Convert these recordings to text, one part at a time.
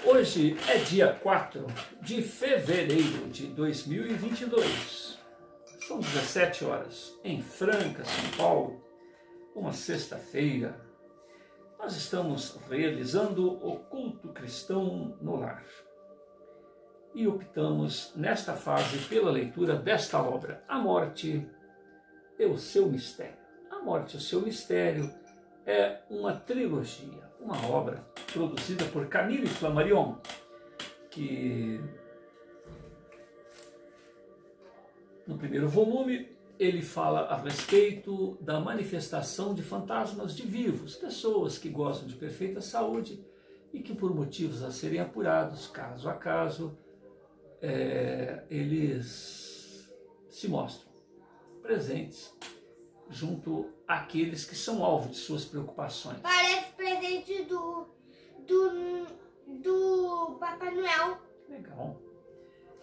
Hoje é dia 4 de fevereiro de 2022. São 17 horas em Franca, São Paulo, uma sexta-feira. Nós estamos realizando o culto cristão no lar. E optamos nesta fase pela leitura desta obra, A Morte e o Seu Mistério. A Morte e o Seu Mistério é uma trilogia, uma obra produzida por Camille Flammarion, que no primeiro volume ele fala a respeito da manifestação de fantasmas de vivos, pessoas que gozam de perfeita saúde e que por motivos a serem apurados, caso a caso, eles se mostram presentes junto àqueles que são alvo de suas preocupações. Parece presente do Papai Noel. Legal.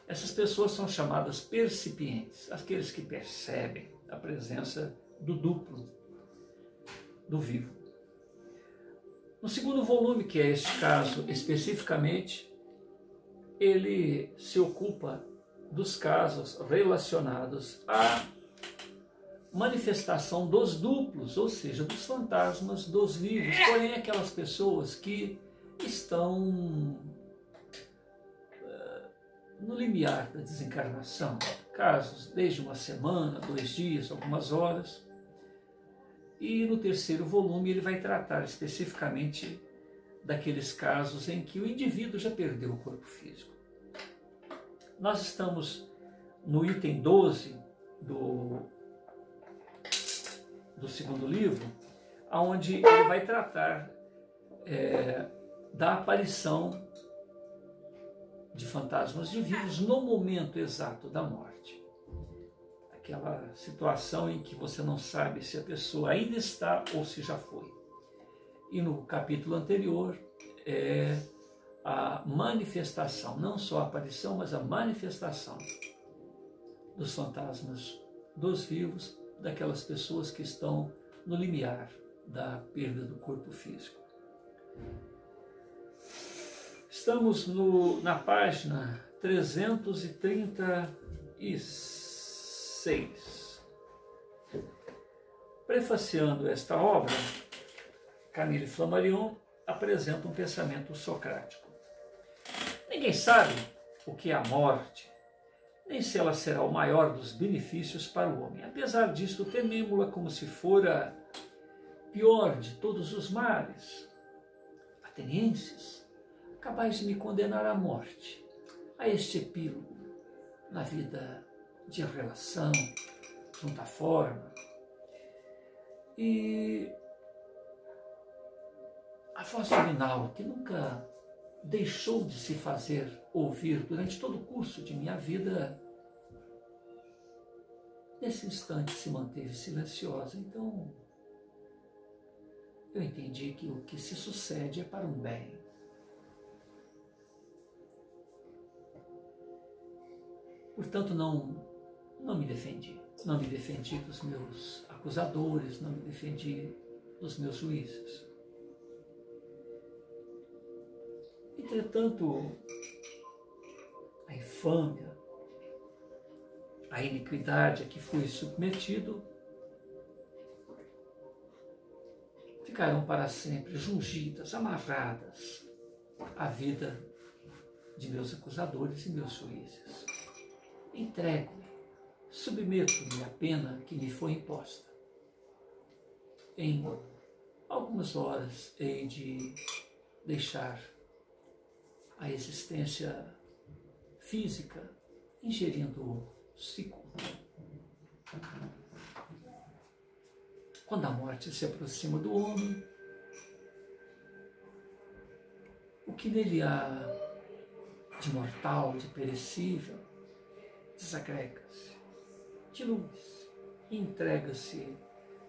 Essas pessoas são chamadas percipientes, aqueles que percebem a presença do duplo, do vivo. No segundo volume, que é este caso especificamente, ele se ocupa dos casos relacionados à manifestação dos duplos, ou seja, dos fantasmas dos vivos, porém aquelas pessoas que estão no limiar da desencarnação, casos desde uma semana, 2 dias, algumas horas. E no terceiro volume ele vai tratar especificamente daqueles casos em que o indivíduo já perdeu o corpo físico. Nós estamos no item 12 do segundo livro, onde ele vai tratar da aparição de fantasmas de vivos no momento exato da morte. Aquela situação em que você não sabe se a pessoa ainda está ou se já foi. E no capítulo anterior é a manifestação, não só a aparição, mas a manifestação dos fantasmas dos vivos, daquelas pessoas que estão no limiar da perda do corpo físico. Estamos na página 336. Prefaciando esta obra, Camille Flammarion apresenta um pensamento socrático. Ninguém sabe o que é a morte, nem se ela será o maior dos benefícios para o homem. Apesar disto, tememo-la como se fora pior de todos os males. Atenienses, capaz de me condenar à morte, a este epílogo na vida de relação, junto à forma. E a voz divinal, que nunca deixou de se fazer ouvir durante todo o curso de minha vida, nesse instante se manteve silenciosa. Então, eu entendi que o que se sucede é para um bem. Portanto, não me defendi. Não me defendi dos meus acusadores, não me defendi dos meus juízes. Entretanto, a infâmia, a iniquidade a que fui submetido ficaram para sempre jungidas, amarradas à vida de meus acusadores e meus juízes. Entrego-me, submeto-me à pena que me foi imposta. Em algumas horas hei de deixar a existência física ingerindo o ciclo. Quando a morte se aproxima do homem, o que nele há de mortal, de perecível, desagrega-se, dilui-se e entrega-se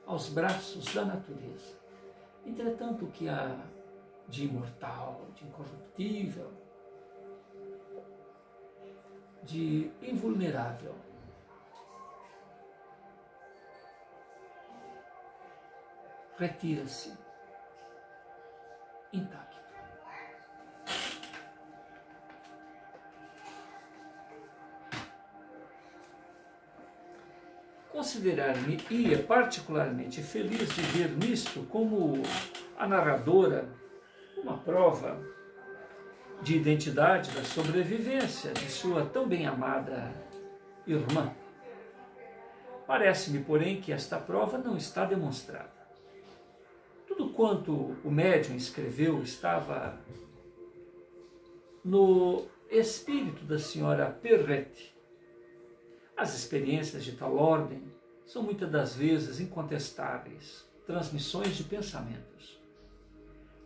aos braços da natureza. Entretanto, o que há de imortal, de incorruptível, de invulnerável, retira-se intacto. considerar-me-ia particularmente feliz de ver nisto como a narradora uma prova de identidade da sobrevivência de sua tão bem amada irmã. Parece-me, porém, que esta prova não está demonstrada. Tudo quanto o médium escreveu estava no espírito da senhora Perrette. As experiências de tal ordem são muitas das vezes incontestáveis, transmissões de pensamentos.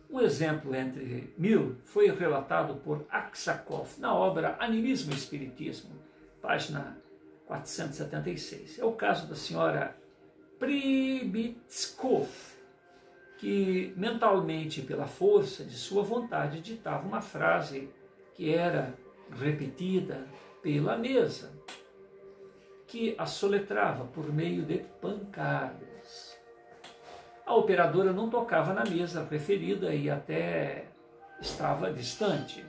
Um exemplo entre mil foi relatado por Aksakov na obra Animismo e Espiritismo, página 476. É o caso da senhora Pribitskov, que mentalmente, pela força de sua vontade, ditava uma frase que era repetida pela mesa, que a soletrava por meio de pancadas. A operadora não tocava na mesa referida e até estava distante.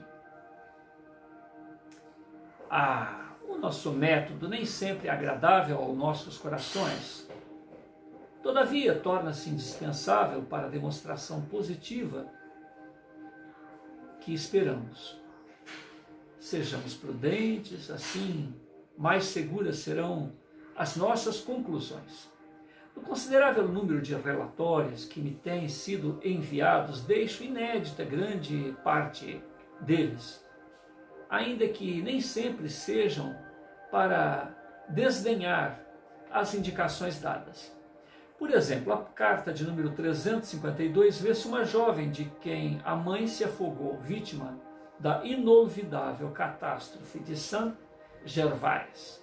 O nosso método nem sempre é agradável aos nossos corações. Todavia, torna-se indispensável para a demonstração positiva que esperamos. Sejamos prudentes, assim mais seguras serão as nossas conclusões. No considerável número de relatórios que me têm sido enviados, deixo inédita grande parte deles, ainda que nem sempre sejam para desdenhar as indicações dadas. Por exemplo, a carta de número 352 vê-se uma jovem de quem a mãe se afogou, vítima da inolvidável catástrofe de Saint-Gervais,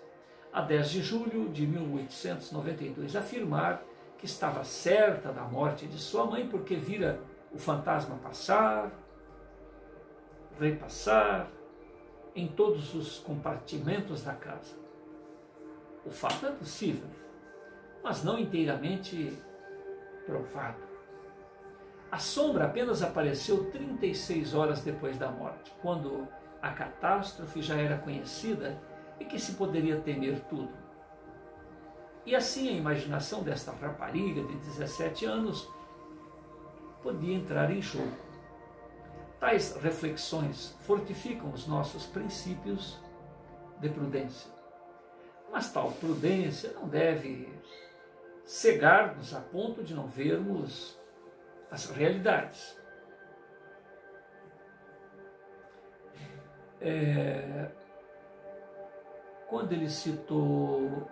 a 10 de julho de 1892, afirmar que estava certa da morte de sua mãe porque vira o fantasma passar, repassar em todos os compartimentos da casa. O fato é possível, mas não inteiramente provado. A sombra apenas apareceu 36 horas depois da morte, quando a catástrofe já era conhecida e que se poderia temer tudo. E assim a imaginação desta rapariga de 17 anos podia entrar em jogo. Tais reflexões fortificam os nossos princípios de prudência. Mas tal prudência não deve cegar-nos a ponto de não vermos as realidades. Quando ele citou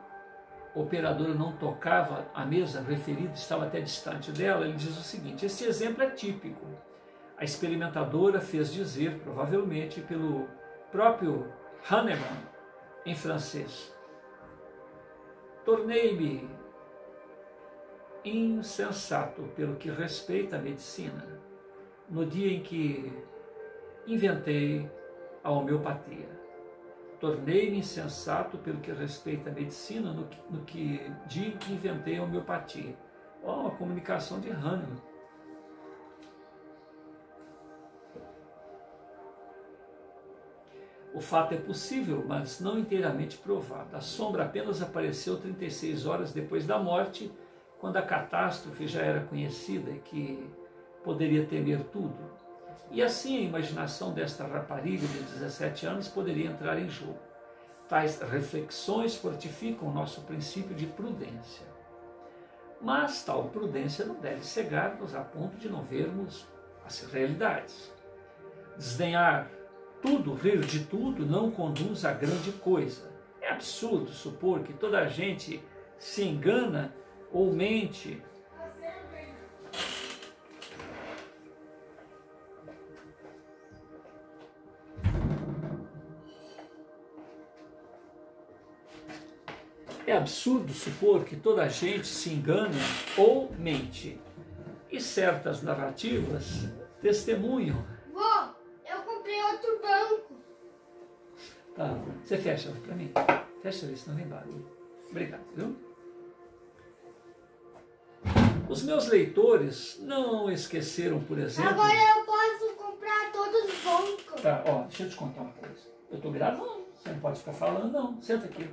a operadora não tocava a mesa referida, estava até distante dela, ele diz o seguinte: esse exemplo é típico. A experimentadora fez dizer, provavelmente pelo próprio Hahnemann, em francês: tornei-me insensato pelo que respeita à medicina no dia em que inventei a homeopatia. Tornei-me insensato pelo que respeita à medicina no dia em que inventei a homeopatia. Uma comunicação de Hahnemann. O fato é possível, mas não inteiramente provado. A sombra apenas apareceu 36 horas depois da morte, quando a catástrofe já era conhecida e que poderia temer tudo. E assim a imaginação desta rapariga de 17 anos poderia entrar em jogo. Tais reflexões fortificam o nosso princípio de prudência. Mas tal prudência não deve cegar-nos a ponto de não vermos as realidades. Desdenhar tudo, rir de tudo, não conduz a grande coisa. É absurdo supor que toda a gente se engana ou mente. É absurdo supor que toda a gente se engana ou mente. E certas narrativas testemunham. Vô, eu comprei outro banco. Tá, você fecha para mim. Fecha ali, senão vem barulho. Obrigado, viu? Os meus leitores não esqueceram, por exemplo... Agora eu posso comprar todos os bancos. Tá, ó, deixa eu te contar uma coisa. Eu tô gravando, você não pode ficar falando, não. Senta aqui.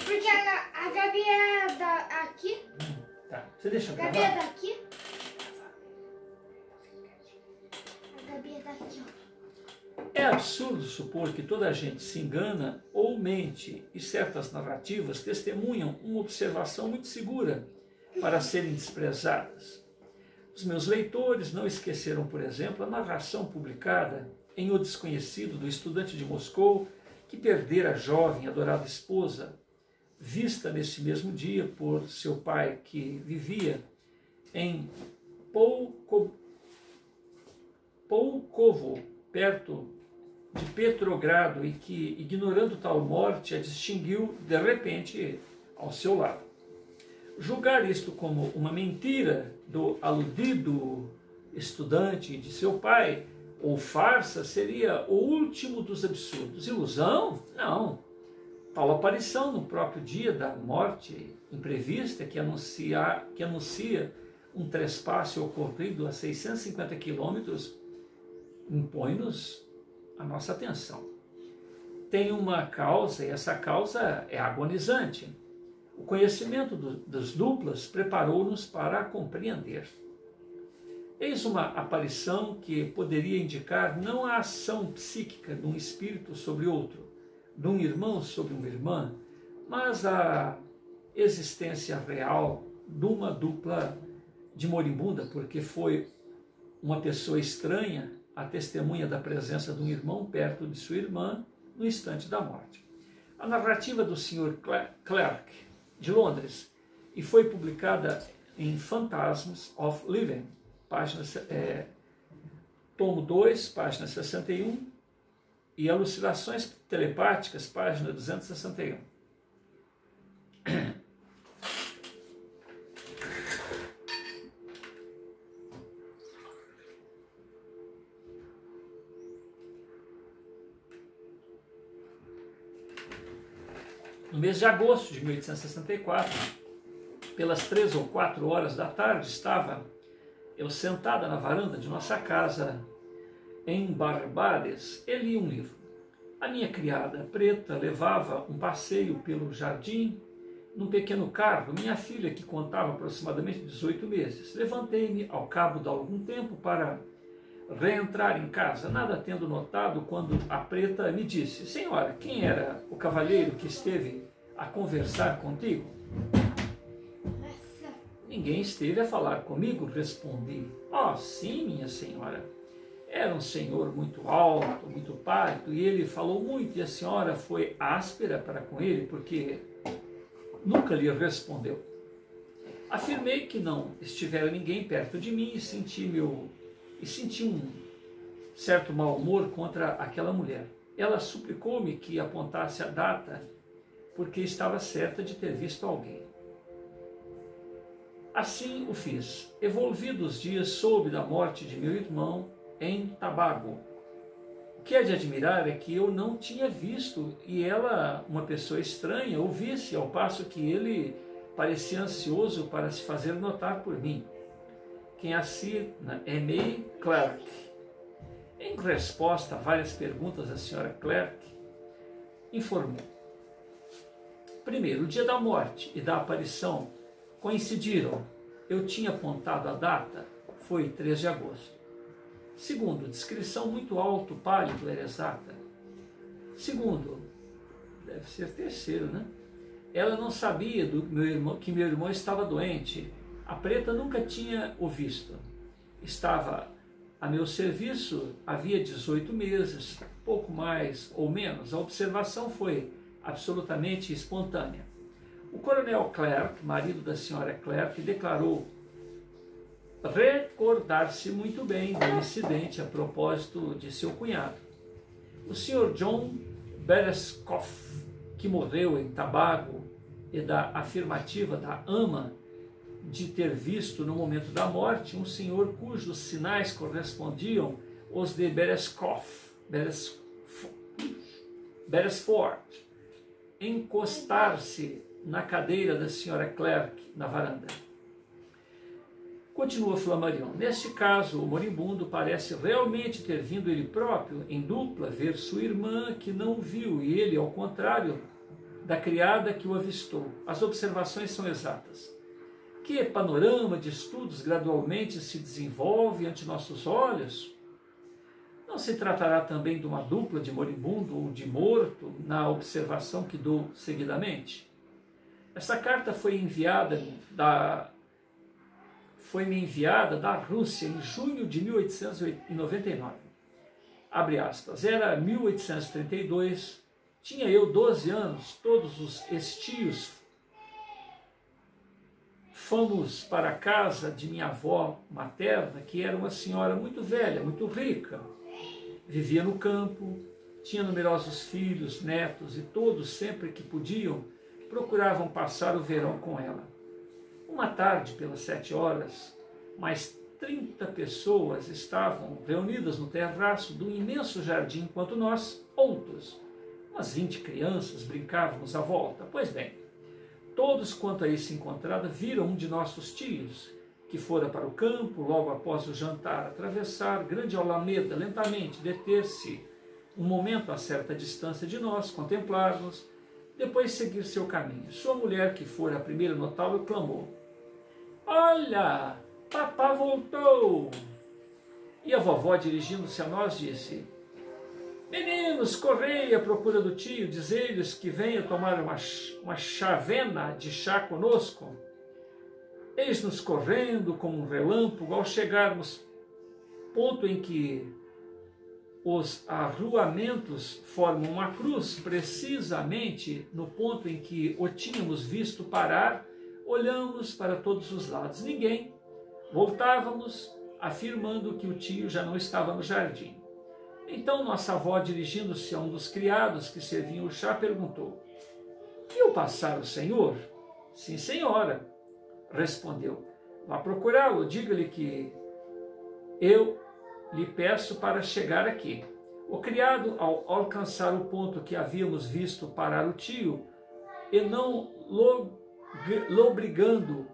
Porque a A Gabi é aqui? Tá, você deixa eu A Gabi é gravar? daqui? A Gabi é daqui, ó. É absurdo supor que toda a gente se engana ou mente e certas narrativas testemunham uma observação muito segura para serem desprezadas. Os meus leitores não esqueceram, por exemplo, a narração publicada em O Desconhecido do estudante de Moscou que perdera a jovem e adorada esposa, vista nesse mesmo dia por seu pai que vivia em Poukovo, perto de Petrogrado, e que, ignorando tal morte, a distinguiu de repente ao seu lado. Julgar isto como uma mentira do aludido estudante de seu pai, ou farsa, seria o último dos absurdos. Ilusão? Não. Tal aparição no próprio dia da morte imprevista, que anuncia um trespasse ocorrido a 650 quilômetros, impõe-nos a nossa atenção. Tem uma causa, e essa causa é agonizante. O conhecimento das duplas preparou-nos para a compreender. Eis uma aparição que poderia indicar não a ação psíquica de um espírito sobre outro, de um irmão sobre uma irmã, mas a existência real de uma dupla de moribunda, porque foi uma pessoa estranha a testemunha da presença de um irmão perto de sua irmã no instante da morte. A narrativa do Sr. Clarke, de Londres, e foi publicada em Phantasms of Living, tomo 2, página 61, e Alucinações Telepáticas, página 261. No mês de agosto de 1864, pelas 3 ou 4 horas da tarde, estava eu sentada na varanda de nossa casa em Barbares e li um livro. A minha criada preta levava um passeio pelo jardim num pequeno carro, minha filha, que contava aproximadamente 18 meses. Levantei-me ao cabo de algum tempo para reentrar em casa, nada tendo notado, quando a preta me disse: senhora, quem era o cavalheiro que esteve a conversar contigo? Ninguém esteve a falar comigo, respondi. Oh, sim, minha senhora. Era um senhor muito alto, muito pálido, e ele falou muito, e a senhora foi áspera para com ele, porque nunca lhe respondeu. Afirmei que não estivera ninguém perto de mim e senti um certo mau humor contra aquela mulher. Ela suplicou-me que apontasse a data, porque estava certa de ter visto alguém. Assim o fiz. Evolvidos os dias, soube da morte de meu irmão em Tabago. O que é de admirar é que eu não tinha visto, e ela, uma pessoa estranha, o visse, ao passo que ele parecia ansioso para se fazer notar por mim. Quem assina é May Clarke. Em resposta a várias perguntas da senhora Clarke, informou. Primeiro, o dia da morte e da aparição coincidiram. Eu tinha apontado a data, foi 3 de agosto. Segundo, descrição muito alto, pálido, era exata. Segundo, deve ser terceiro, né? Ela não sabia que meu irmão estava doente. A preta nunca tinha o visto. Estava a meu serviço havia 18 meses, pouco mais ou menos. A observação foi absolutamente espontânea. O coronel Clarke, marido da senhora Clarke, declarou recordar-se muito bem do incidente a propósito de seu cunhado. O Sr. John Berescoff, que morreu em Tabago, e da afirmativa da ama de ter visto no momento da morte um senhor cujos sinais correspondiam aos de Beresford, encostar-se na cadeira da senhora Clarke na varanda. Continua Flammarion. Neste caso, o moribundo parece realmente ter vindo ele próprio, em dupla, ver sua irmã, que não viu, e ele, ao contrário, da criada que o avistou. As observações são exatas. Que panorama de estudos gradualmente se desenvolve ante nossos olhos? Não se tratará também de uma dupla de moribundo ou de morto na observação que dou seguidamente? Essa carta foi-me enviada da Rússia em junho de 1899. Abre aspas. Era 1832, tinha eu 12 anos, todos os estios fomos para a casa de minha avó materna, que era uma senhora muito velha, muito rica. Vivia no campo, tinha numerosos filhos, netos, e todos, sempre que podiam, procuravam passar o verão com ela. Uma tarde, pelas 7 horas, mais 30 pessoas estavam reunidas no terraço de um imenso jardim, enquanto nós, outros, umas 20 crianças, brincávamos à volta. Pois bem, todos quanto aí se encontrava viram um de nossos tios, que fora para o campo, logo após o jantar, atravessar grande alameda lentamente, deter-se um momento a certa distância de nós, contemplar-nos, depois seguir seu caminho. Sua mulher, que fora a primeira a notá-lo, clamou: "Olha, papá voltou!" E a vovó, dirigindo-se a nós, disse: "Meninos, correi à procura do tio, dizei-lhes que venha tomar uma chavena de chá conosco." Eis-nos correndo como um relâmpago. Ao chegarmos ponto em que os arruamentos formam uma cruz, precisamente no ponto em que o tínhamos visto parar, olhamos para todos os lados. Ninguém. Voltávamos, afirmando que o tio já não estava no jardim. Então nossa avó, dirigindo-se a um dos criados que serviam o chá, perguntou: "Viu passar o senhor?" "Sim, senhora," respondeu. "Vá procurá-lo, diga-lhe que eu lhe peço para chegar aqui." O criado, ao alcançar o ponto que havíamos visto parar o tio, e não lobrigando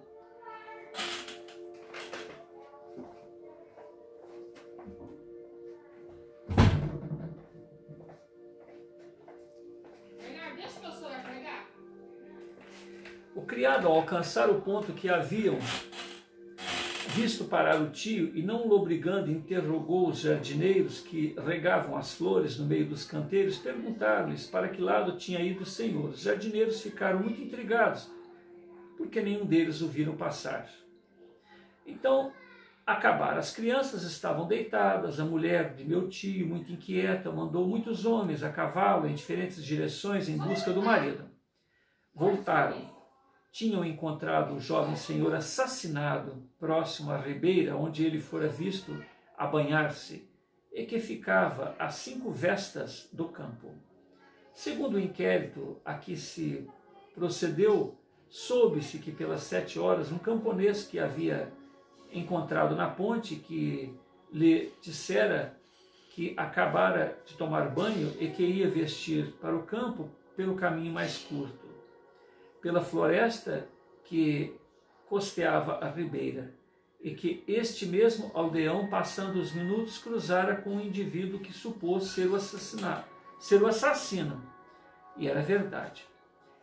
ao alcançar o ponto que haviam visto parar o tio e não lobrigando, interrogou os jardineiros que regavam as flores no meio dos canteiros, perguntaram-lhes para que lado tinha ido o senhor. Os jardineiros ficaram muito intrigados, porque nenhum deles o viram passar. Então, acabaram. As crianças estavam deitadas, a mulher de meu tio, muito inquieta, mandou muitos homens a cavalo em diferentes direções em busca do marido. Voltaram. Tinham encontrado o jovem senhor assassinado próximo à ribeira onde ele fora visto a banhar-se e que ficava a 5 vestas do campo. Segundo o inquérito a que se procedeu, soube-se que pelas 7 horas um camponês que havia encontrado na ponte, que lhe dissera que acabara de tomar banho e que ia vestir para o campo pelo caminho mais curto, pela floresta que costeava a ribeira, e que este mesmo aldeão, passando os minutos, cruzara com um indivíduo que supôs ser o assassino. E era verdade.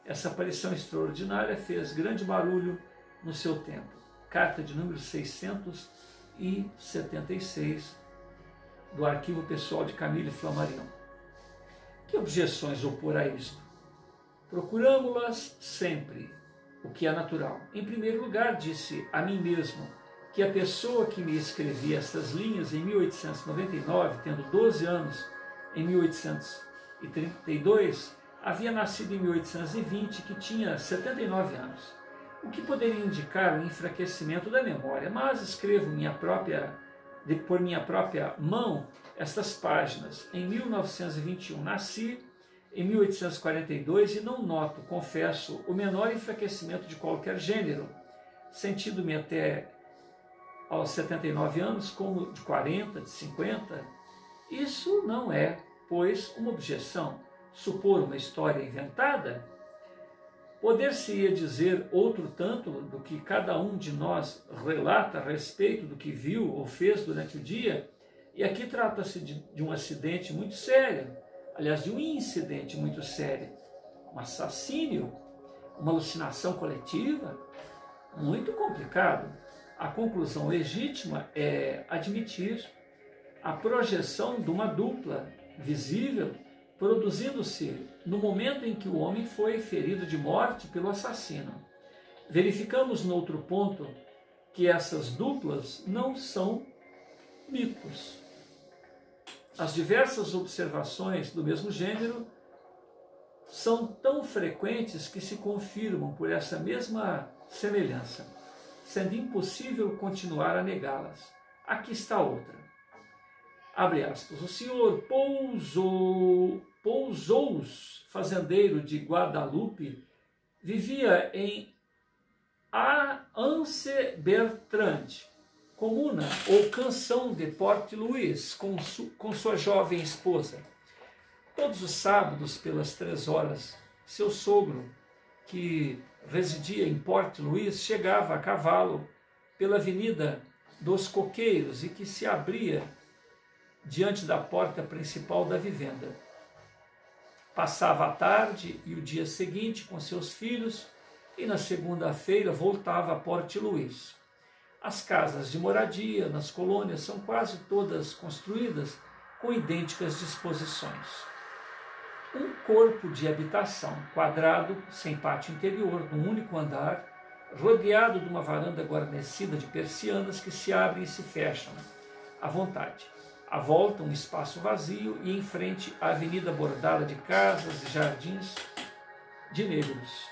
Essa aparição extraordinária fez grande barulho no seu tempo. Carta de número 676 do arquivo pessoal de Camille Flammarion. Que objeções opor a isto? Procuramo-las sempre, o que é natural. Em primeiro lugar, disse a mim mesmo que a pessoa que me escrevia estas linhas em 1899, tendo 12 anos em 1832, havia nascido em 1820, que tinha 79 anos, o que poderia indicar o enfraquecimento da memória. Mas escrevo por minha própria mão estas páginas. Em 1921 nasci, em 1842, e não noto, confesso, o menor enfraquecimento de qualquer gênero, sentindo-me até aos 79 anos como de 40, de 50. Isso não é, pois, uma objeção. Supor uma história inventada? Poder-se-ia dizer outro tanto do que cada um de nós relata a respeito do que viu ou fez durante o dia? E aqui trata-se de um acidente muito sério, aliás, de um incidente muito sério, um assassínio, uma alucinação coletiva? Muito complicado. A conclusão legítima é admitir a projeção de uma dupla visível produzindo-se no momento em que o homem foi ferido de morte pelo assassino. Verificamos no outro ponto que essas duplas não são mitos. As diversas observações do mesmo gênero são tão frequentes que se confirmam por essa mesma semelhança, sendo impossível continuar a negá-las. Aqui está outra. Abre aspas. O senhor Pouzous, fazendeiro de Guadalupe, vivia em Anse-Bertrand, comuna ou canção de Port-Louis, com sua jovem esposa. Todos os sábados, pelas 3 horas, seu sogro, que residia em Port-Louis, chegava a cavalo pela Avenida dos Coqueiros e que se abria diante da porta principal da vivenda. Passava a tarde e o dia seguinte com seus filhos e na segunda-feira voltava a Port-Louis. As casas de moradia nas colônias são quase todas construídas com idênticas disposições. Um corpo de habitação quadrado, sem pátio interior, num único andar, rodeado de uma varanda guarnecida de persianas que se abrem e se fecham à vontade. À volta, um espaço vazio e em frente a avenida bordada de casas e jardins de negros.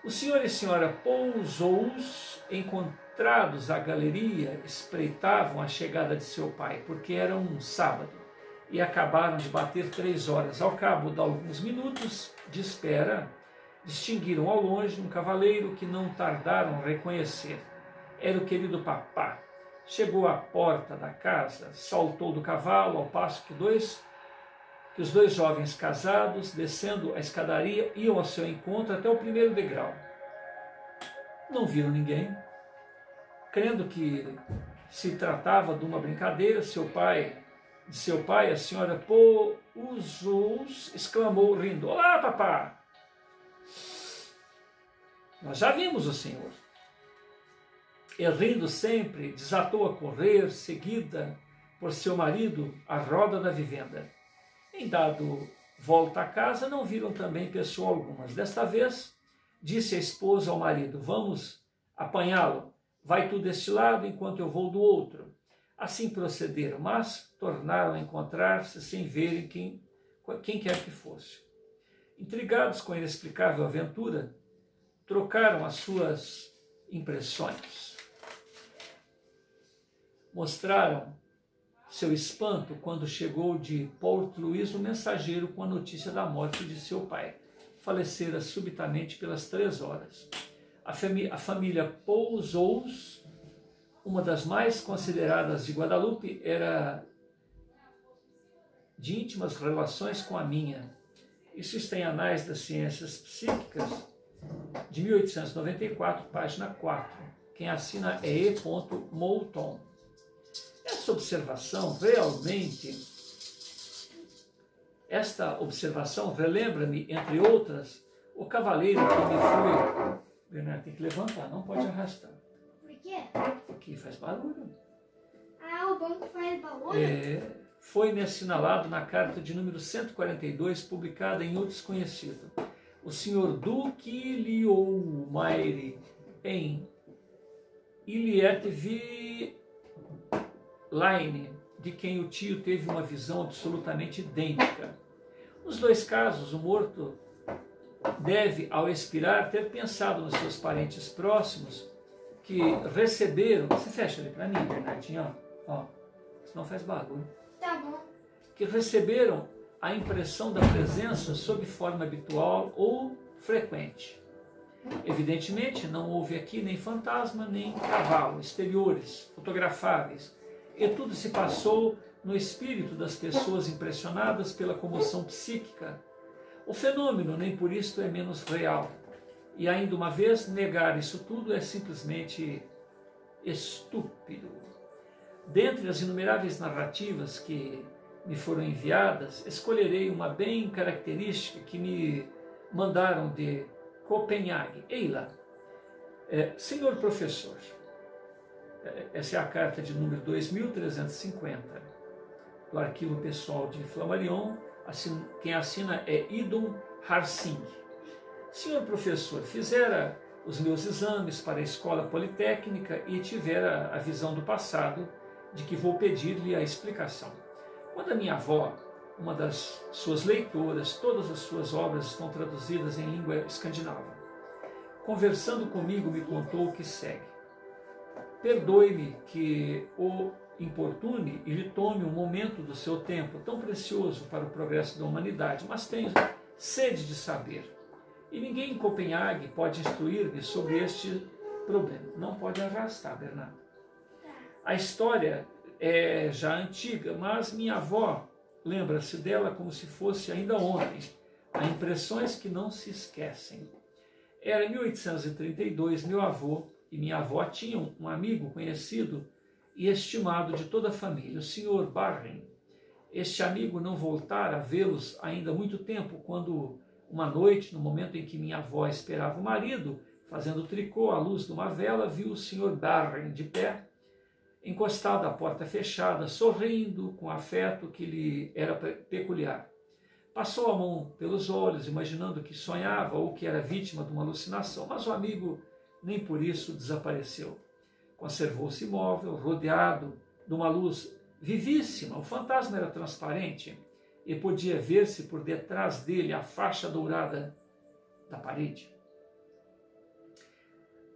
O senhor e a senhora Pouzous, encontrados à galeria, espreitavam a chegada de seu pai, porque era um sábado, e acabaram de bater 3 horas. Ao cabo de alguns minutos de espera, distinguiram ao longe um cavaleiro que não tardaram a reconhecer. Era o querido papá. Chegou à porta da casa, saltou do cavalo, ao passo que os dois jovens casados, descendo a escadaria, iam ao seu encontro até o primeiro degrau. Não viram ninguém. Crendo que se tratava de uma brincadeira, de seu pai, a senhora Pouzous exclamou rindo: "Olá, papá! Nós já vimos o senhor." E rindo sempre, desatou a correr, seguida por seu marido, à roda da vivenda. Em dado volta à casa, não viram também pessoa alguma. Desta vez, disse a esposa ao marido: "Vamos apanhá-lo. Vai tu deste lado, enquanto eu vou do outro." Assim procederam, mas tornaram a encontrar-se sem verem quem quer que fosse. Intrigados com a inexplicável aventura, trocaram as suas impressões. Mostraram seu espanto quando chegou de Port-Louis um mensageiro com a notícia da morte de seu pai. Falecera subitamente pelas 3 horas. A família Pouzous, uma das mais consideradas de Guadalupe, era de íntimas relações com a minha. Isso está em Anais das Ciências Psíquicas, de 1894, página 4. Quem assina é E. Moulton. Esta observação relembra-me, entre outras, o cavaleiro que me foi... Bernardo, tem que levantar, não pode arrastar. Por quê? Porque faz barulho. Ah, o banco faz barulho? Foi-me assinalado na carta de número 142, publicada em O Desconhecido. O senhor Duque Liomaire, em Iliette Line, de quem o tio teve uma visão absolutamente idêntica. Nos 2 casos, o morto deve, ao expirar, ter pensado nos seus parentes próximos que receberam... Você fecha ali para mim, Bernardinho, ó, senão faz barulho. Tá bom. Que receberam a impressão da presença sob forma habitual ou frequente. Evidentemente, não houve aqui nem fantasma, nem cavalo, exteriores, fotografáveis, e tudo se passou no espírito das pessoas impressionadas pela comoção psíquica. O fenômeno, nem por isto, é menos real. E ainda uma vez, negar isso tudo é simplesmente estúpido. Dentre as inumeráveis narrativas que me foram enviadas, escolherei uma bem característica que me mandaram de Copenhague. Eila, senhor professor, essa é a carta de número 2350 do arquivo pessoal de Flammarion. Quem assina é Idon Harsing. Senhor professor, fizera os meus exames para a escola politécnica e tivera a visão do passado de que vou pedir-lhe a explicação. Quando a minha avó, uma das suas leitoras, todas as suas obras estão traduzidas em língua escandinava, conversando comigo, me contou o que segue. Perdoe-me que o importune e lhe tome um momento do seu tempo tão precioso para o progresso da humanidade, mas tenho sede de saber. E ninguém em Copenhague pode instruir-me sobre este problema. Não pode arrastar, Bernardo. A história é já antiga, mas minha avó lembra-se dela como se fosse ainda ontem. Há impressões que não se esquecem. Era em 1832, meu avô e minha avó tinham um amigo conhecido e estimado de toda a família, o Sr. Barren. Este amigo não voltara a vê-los ainda há muito tempo, quando uma noite, no momento em que minha avó esperava o marido, fazendo tricô à luz de uma vela, viu o Sr. Barren de pé, encostado à porta fechada, sorrindo com afeto que lhe era peculiar. Passou a mão pelos olhos, imaginando que sonhava ou que era vítima de uma alucinação, mas o amigo nem por isso desapareceu. Conservou-se imóvel, rodeado de uma luz vivíssima. O fantasma era transparente e podia ver-se por detrás dele a faixa dourada da parede.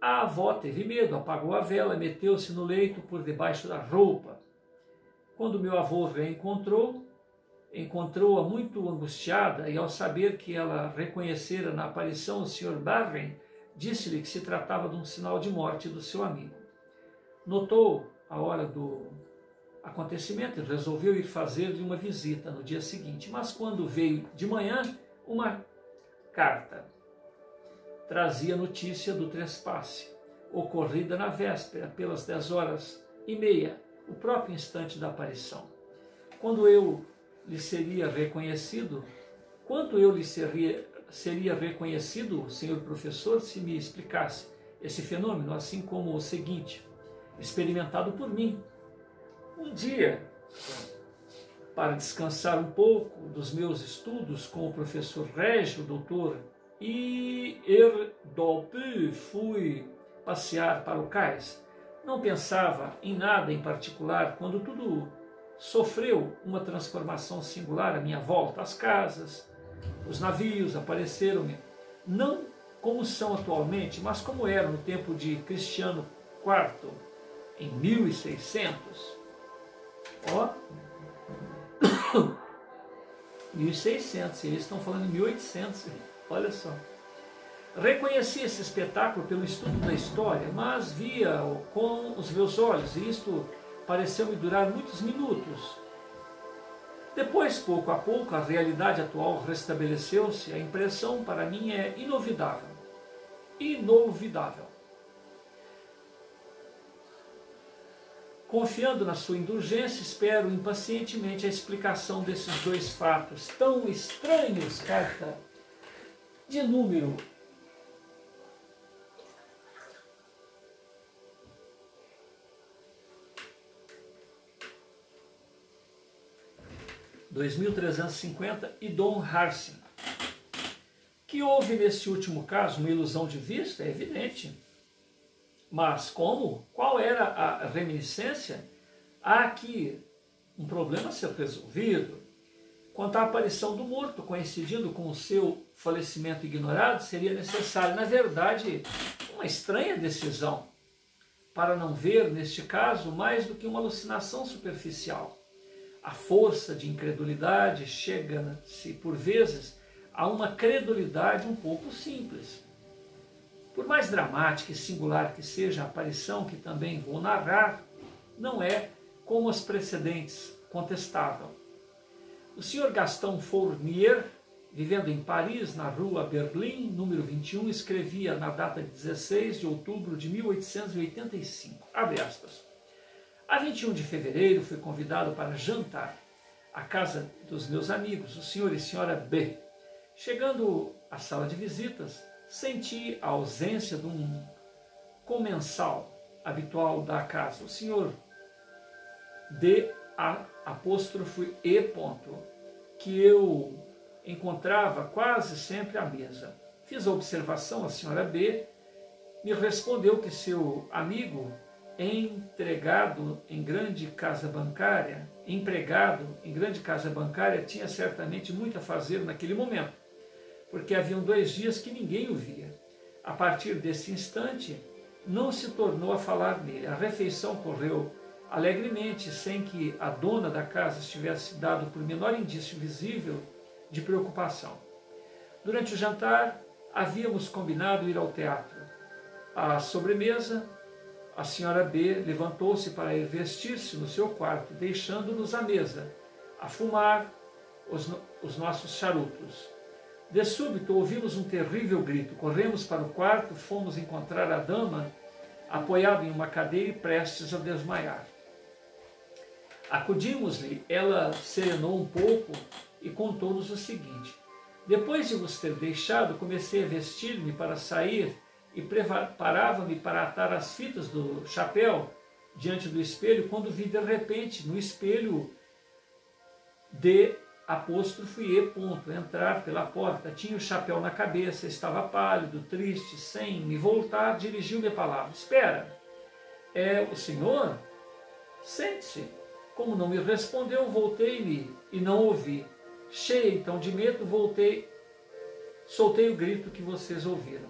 A avó teve medo, apagou a vela e meteu-se no leito por debaixo da roupa. Quando meu avô reencontrou, encontrou-a muito angustiada e, ao saber que ela reconhecera na aparição o Sr. Barren, disse-lhe que se tratava de um sinal de morte do seu amigo. Notou a hora do acontecimento e resolveu ir fazer-lhe uma visita no dia seguinte, mas quando veio de manhã, uma carta trazia notícia do trespasse, ocorrida na véspera, pelas 10h30, o próprio instante da aparição. Quanto eu lhe seria reconhecido, senhor professor, se me explicasse esse fenômeno, assim como o seguinte, experimentado por mim. Um dia, para descansar um pouco dos meus estudos com o professor Régio, doutor Erdop, fui passear para o cais. Não pensava em nada em particular quando tudo sofreu uma transformação singular à minha volta. As casas, os navios apareceram-me, não como são atualmente, mas como eram no tempo de Cristiano IV, em 1600. 1600, eles estão falando em 1800, olha só. Reconheci esse espetáculo pelo estudo da história, mas via-o com os meus olhos, e isto pareceu-me durar muitos minutos. Depois, pouco a pouco, a realidade atual restabeleceu-se, a impressão para mim é inovidável. Inovidável. Confiando na sua indulgência, espero impacientemente a explicação desses dois fatos tão estranhos. Carta de número 2350, Idon Harsing. Que houve nesse último caso uma ilusão de vista, é evidente. Mas como? Qual era a reminiscência? Há aqui um problema a ser resolvido. Quanto à aparição do morto, coincidindo com o seu falecimento ignorado, seria necessário, na verdade, uma estranha decisão para não ver, neste caso, mais do que uma alucinação superficial. A força de incredulidade chega-se, por vezes, a uma credulidade um pouco simples. Por mais dramática e singular que seja a aparição que também vou narrar, não é, como as precedentes, contestável. O Sr. Gaston Fournier, vivendo em Paris, na rua Berlim, número 21, escrevia na data de 16 de outubro de 1885, abre aspas, a 21 de fevereiro fui convidado para jantar à casa dos meus amigos, o senhor e senhora B. Chegando à sala de visitas, senti a ausência de um comensal habitual da casa, o senhor D, apóstrofo E, ponto, que eu encontrava quase sempre à mesa. Fiz a observação à senhora B, me respondeu que seu amigo, empregado em grande casa bancária, tinha certamente muito a fazer naquele momento, porque haviam 2 dias que ninguém o via. A partir desse instante, não se tornou a falar nele. A refeição correu alegremente, sem que a dona da casa estivesse dado por menor indício visível de preocupação. Durante o jantar, havíamos combinado ir ao teatro. À sobremesa, a senhora B levantou-se para ir vestir-se no seu quarto, deixando-nos à mesa, a fumar os nossos charutos. De súbito, ouvimos um terrível grito. Corremos para o quarto, fomos encontrar a dama apoiada em uma cadeira e prestes a desmaiar. Acudimos-lhe, ela serenou um pouco e contou-nos o seguinte: depois de vos ter deixado, comecei a vestir-me para sair e preparava-me para atar as fitas do chapéu diante do espelho, quando vi de repente no espelho D, apóstrofo E, ponto, entrar pela porta. Tinha o chapéu na cabeça, estava pálido, triste, sem me voltar, dirigiu-me a palavra: espera, é o senhor? Sente-se. Como não me respondeu, voltei-me e não ouvi. Cheia então de medo, soltei o grito que vocês ouviram.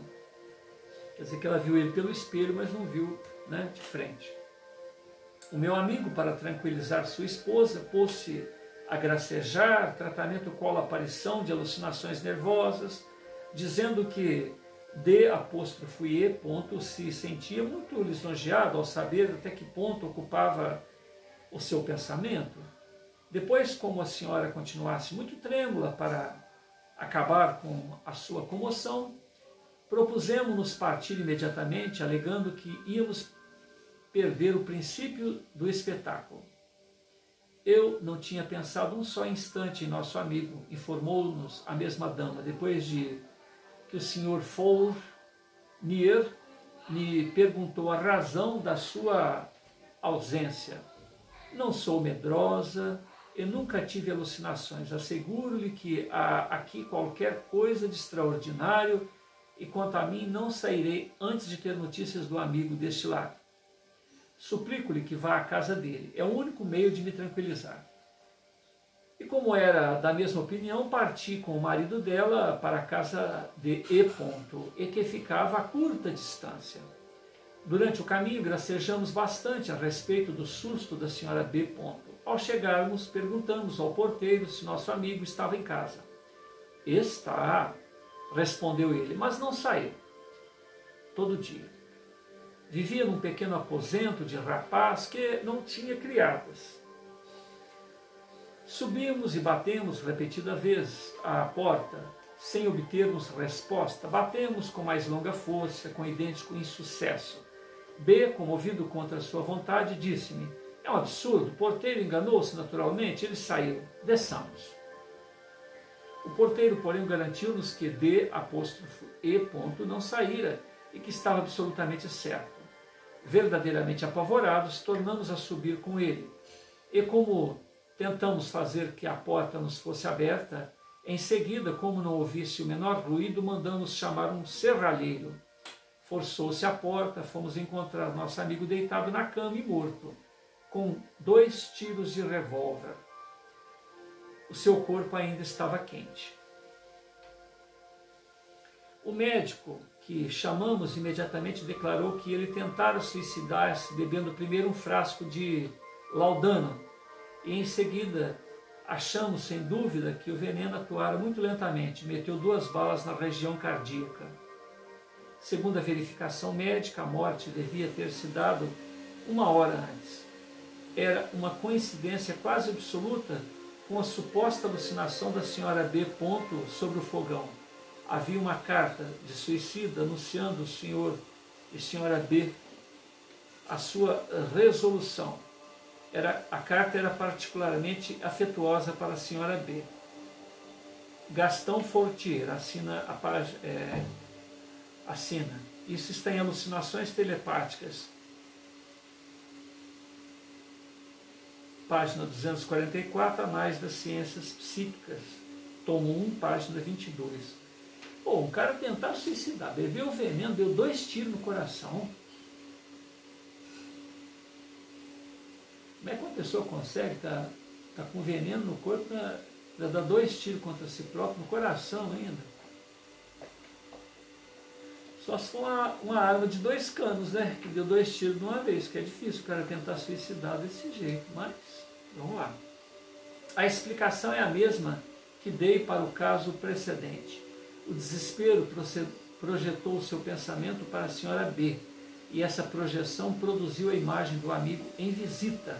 Quer dizer que ela viu ele pelo espelho, mas não viu, né, de frente. O meu amigo, para tranquilizar sua esposa, pôs-se a gracejar, tratamento qual aparição de alucinações nervosas, dizendo que D, apóstrofo E, ponto, se sentia muito lisonjeado ao saber até que ponto ocupava o seu pensamento. Depois, como a senhora continuasse muito trêmula para acabar com a sua comoção, propusemos-nos partir imediatamente, alegando que íamos perder o princípio do espetáculo. Eu não tinha pensado um só instante em nosso amigo, informou-nos a mesma dama, depois de que o senhor Fournier me perguntou a razão da sua ausência. Não sou medrosa, eu nunca tive alucinações. Asseguro-lhe que há aqui qualquer coisa de extraordinário e quanto a mim não sairei antes de ter notícias do amigo deste lado. Suplico-lhe que vá à casa dele. É o único meio de me tranquilizar. E como era da mesma opinião, parti com o marido dela para a casa de E. e que ficava a curta distância. Durante o caminho, gracejamos bastante a respeito do susto da senhora B. Ao chegarmos, perguntamos ao porteiro se nosso amigo estava em casa. Está, respondeu ele, mas não saiu. Todo dia. Vivia num pequeno aposento de rapaz que não tinha criadas. Subimos e batemos repetidas vezes à porta, sem obtermos resposta. Batemos com mais longa força, com idêntico insucesso. B, comovido contra sua vontade, disse-me: é um absurdo, o porteiro enganou-se naturalmente, ele saiu, desçamos. O porteiro, porém, garantiu-nos que D, apóstrofo E, não saíra e que estava absolutamente certo. Verdadeiramente apavorados, tornamos a subir com ele. E como tentamos fazer que a porta nos fosse aberta, em seguida, como não ouvisse o menor ruído, mandamos chamar um serralheiro. Forçou-se a porta, fomos encontrar nosso amigo deitado na cama e morto, com 2 tiros de revólver. O seu corpo ainda estava quente. O médico que chamamos imediatamente declarou que ele tentara suicidar-se bebendo primeiro um frasco de laudano e em seguida achamos sem dúvida que o veneno atuara muito lentamente, meteu 2 balas na região cardíaca. Segundo a verificação médica, a morte devia ter se dado 1 hora antes. Era uma coincidência quase absoluta com a suposta alucinação da senhora B. sobre o fogão. Havia uma carta de suicida anunciando o senhor e senhora B. a sua resolução A carta era particularmente afetuosa para a senhora B. Gastão Fortier assina assina. Isso está em Alucinações Telepáticas, página 244, Anais das Ciências Psíquicas, tomo 1, página 22. Pô, um cara tentar suicidar, bebeu veneno, deu 2 tiros no coração. Como é que uma pessoa consegue estar com veneno no corpo para dar 2 tiros contra si próprio, no coração ainda? Só se for uma arma de 2 canos, né? Que deu 2 tiros de uma vez, que é difícil o cara tentar suicidar desse jeito, mas vamos lá. A explicação é a mesma que dei para o caso precedente. O desespero projetou o seu pensamento para a senhora B, e essa projeção produziu a imagem do amigo em visita.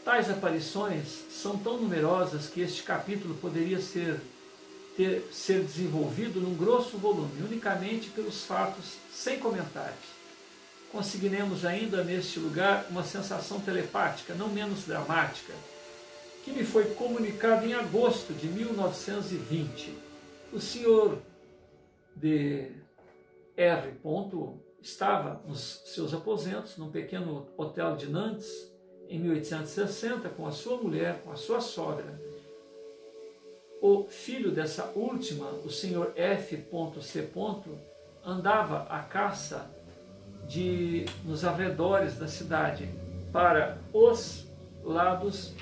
Tais aparições são tão numerosas que este capítulo poderia ser desenvolvido num grosso volume, unicamente pelos fatos, sem comentários. Conseguiremos ainda neste lugar uma sensação telepática, não menos dramática, que me foi comunicada em agosto de 1920. O senhor de R. estava nos seus aposentos, num pequeno hotel de Nantes, em 1860, com a sua mulher, com a sua sogra. O filho dessa última, o senhor F.C., andava à caça nos arredores da cidade para os lados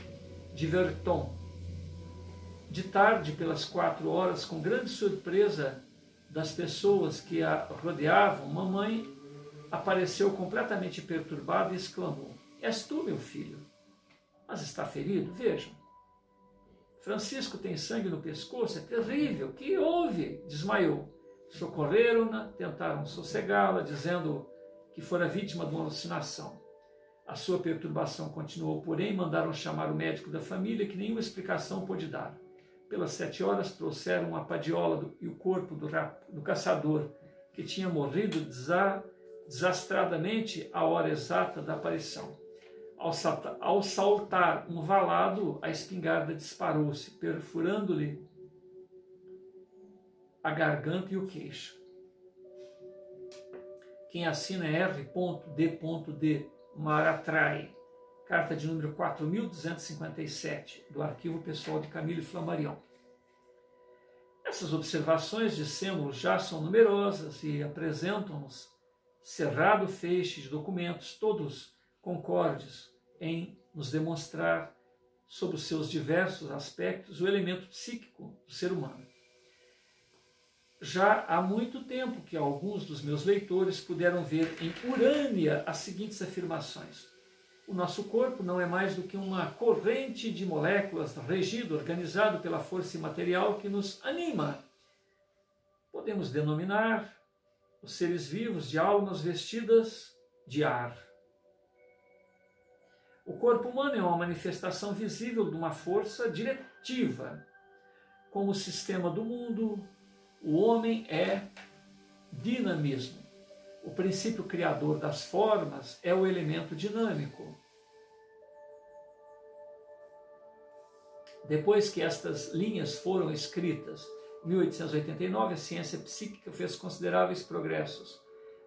de Verton. De tarde, pelas 4 horas, com grande surpresa das pessoas que a rodeavam, mamãe apareceu completamente perturbada e exclamou: "És tu, meu filho? Mas está ferido? Vejam. Francisco tem sangue no pescoço, é terrível. Que houve?" Desmaiou. Socorreram-na, tentaram sossegá-la, dizendo que fora vítima de uma alucinação. A sua perturbação continuou, porém, mandaram chamar o médico da família, que nenhuma explicação pôde dar. Pelas 7 horas trouxeram uma padiola e o corpo do caçador, que tinha morrido desastradamente à hora exata da aparição. Ao saltar um valado, a espingarda disparou-se, perfurando-lhe a garganta e o queixo. Quem assina é R.D.D. Maratrai, carta de número 4257, do arquivo pessoal de Camille Flammarion. Essas observações, dissemos, já são numerosas e apresentam-nos cerrado feixe de documentos, todos concordes em nos demonstrar, sob os seus diversos aspectos, o elemento psíquico do ser humano. Já há muito tempo que alguns dos meus leitores puderam ver em Urânia as seguintes afirmações: o nosso corpo não é mais do que uma corrente de moléculas regido, organizado pela força imaterial que nos anima. Podemos denominar os seres vivos de almas vestidas de ar. O corpo humano é uma manifestação visível de uma força diretiva. Como o sistema do mundo, o homem é dinamismo. O princípio criador das formas é o elemento dinâmico. Depois que estas linhas foram escritas, em 1889, a ciência psíquica fez consideráveis progressos.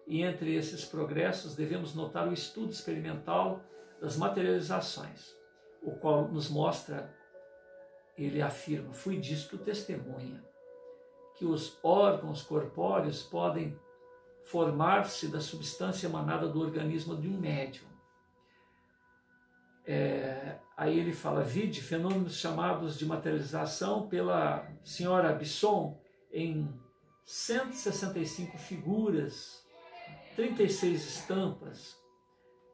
E entre esses progressos devemos notar o estudo experimental das materializações, o qual nos mostra, ele afirma, fui disto testemunha, que os órgãos corpóreos podem formar-se da substância emanada do organismo de um médium. Aí ele fala, vide fenômenos chamados de materialização pela senhora Bisson em 165 figuras, 36 estampas.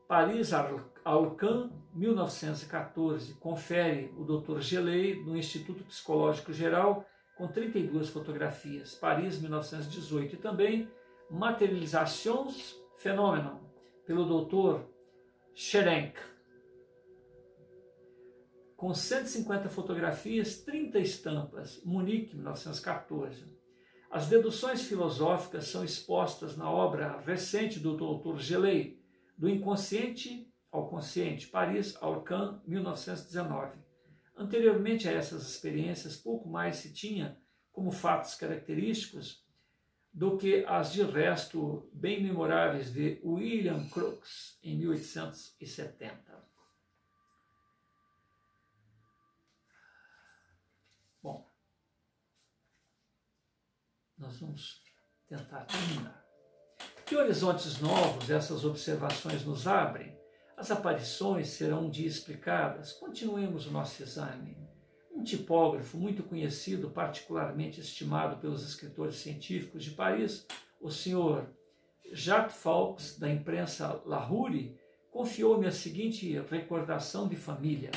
Paris Alcan, 1914, confere o Dr. Gelei no Instituto Psicológico Geral com 32 fotografias. Paris, 1918. E também Materializations Phenomenon, pelo Dr. Scherenk, com 150 fotografias, 30 estampas. Munique, 1914. As deduções filosóficas são expostas na obra recente do Dr. Gelei, Do Inconsciente ao Consciente, Paris, Orcan, 1919. Anteriormente a essas experiências, pouco mais se tinha como fatos característicos do que as de resto bem memoráveis de William Crookes, em 1870. Bom, nós vamos tentar terminar. Que horizontes novos essas observações nos abrem? As aparições serão um dia explicadas. Continuemos o nosso exame. Um tipógrafo muito conhecido, particularmente estimado pelos escritores científicos de Paris, o Sr. Jacques Fawkes, da imprensa Lahore, confiou-me a seguinte recordação de família.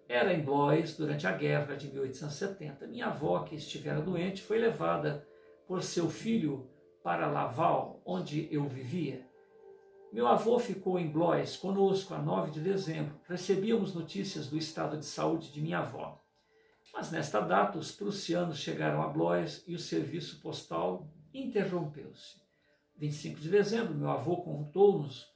Era em Blois, durante a guerra de 1870. Minha avó, que estivera doente, foi levada por seu filho para Laval, onde eu vivia. Meu avô ficou em Blois conosco a 9 de dezembro. Recebíamos notícias do estado de saúde de minha avó. Mas nesta data os prussianos chegaram a Blois e o serviço postal interrompeu-se. 25 de dezembro, meu avô contou-nos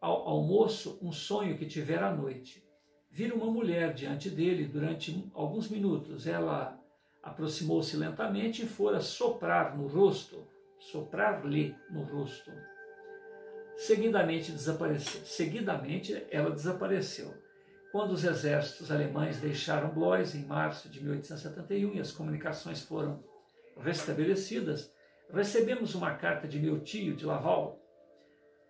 ao almoço um sonho que tivera à noite. Vira uma mulher diante dele durante alguns minutos. Ela aproximou-se lentamente e fora soprar-lhe no rosto. Seguidamente ela desapareceu. Quando os exércitos alemães deixaram Blois em março de 1871 e as comunicações foram restabelecidas, recebemos uma carta de meu tio de Laval,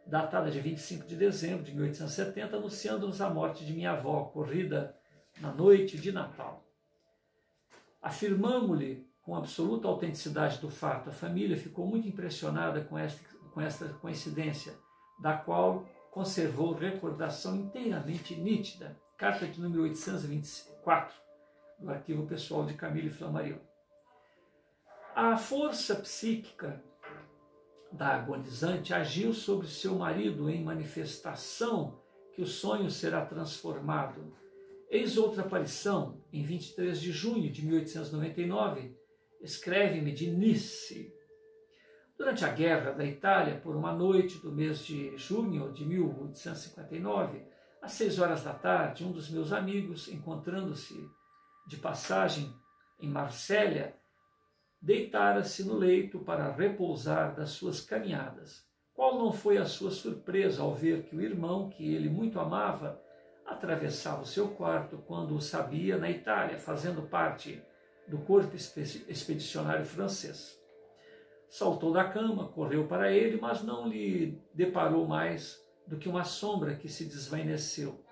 datada de 25 de dezembro de 1870, anunciando-nos a morte de minha avó, ocorrida na noite de Natal. Afirmamo-lhe com absoluta autenticidade do fato. A família ficou muito impressionada com esta coincidência, da qual conservou recordação inteiramente nítida. Carta de número 824, do arquivo pessoal de Camille Flammarion. A força psíquica da agonizante agiu sobre seu marido em manifestação que o sonho será transformado. Eis outra aparição, em 23 de junho de 1899, escreve-me de Nice. Durante a Guerra da Itália, por uma noite do mês de junho de 1859, às 6 horas da tarde, um dos meus amigos, encontrando-se de passagem em Marsella, deitara-se no leito para repousar das suas caminhadas. Qual não foi a sua surpresa ao ver que o irmão, que ele muito amava, atravessava o seu quarto quando o sabia na Itália, fazendo parte do corpo expedicionário francês. Saltou da cama, correu para ele, mas não lhe deparou mais do que uma sombra que se desvaneceu,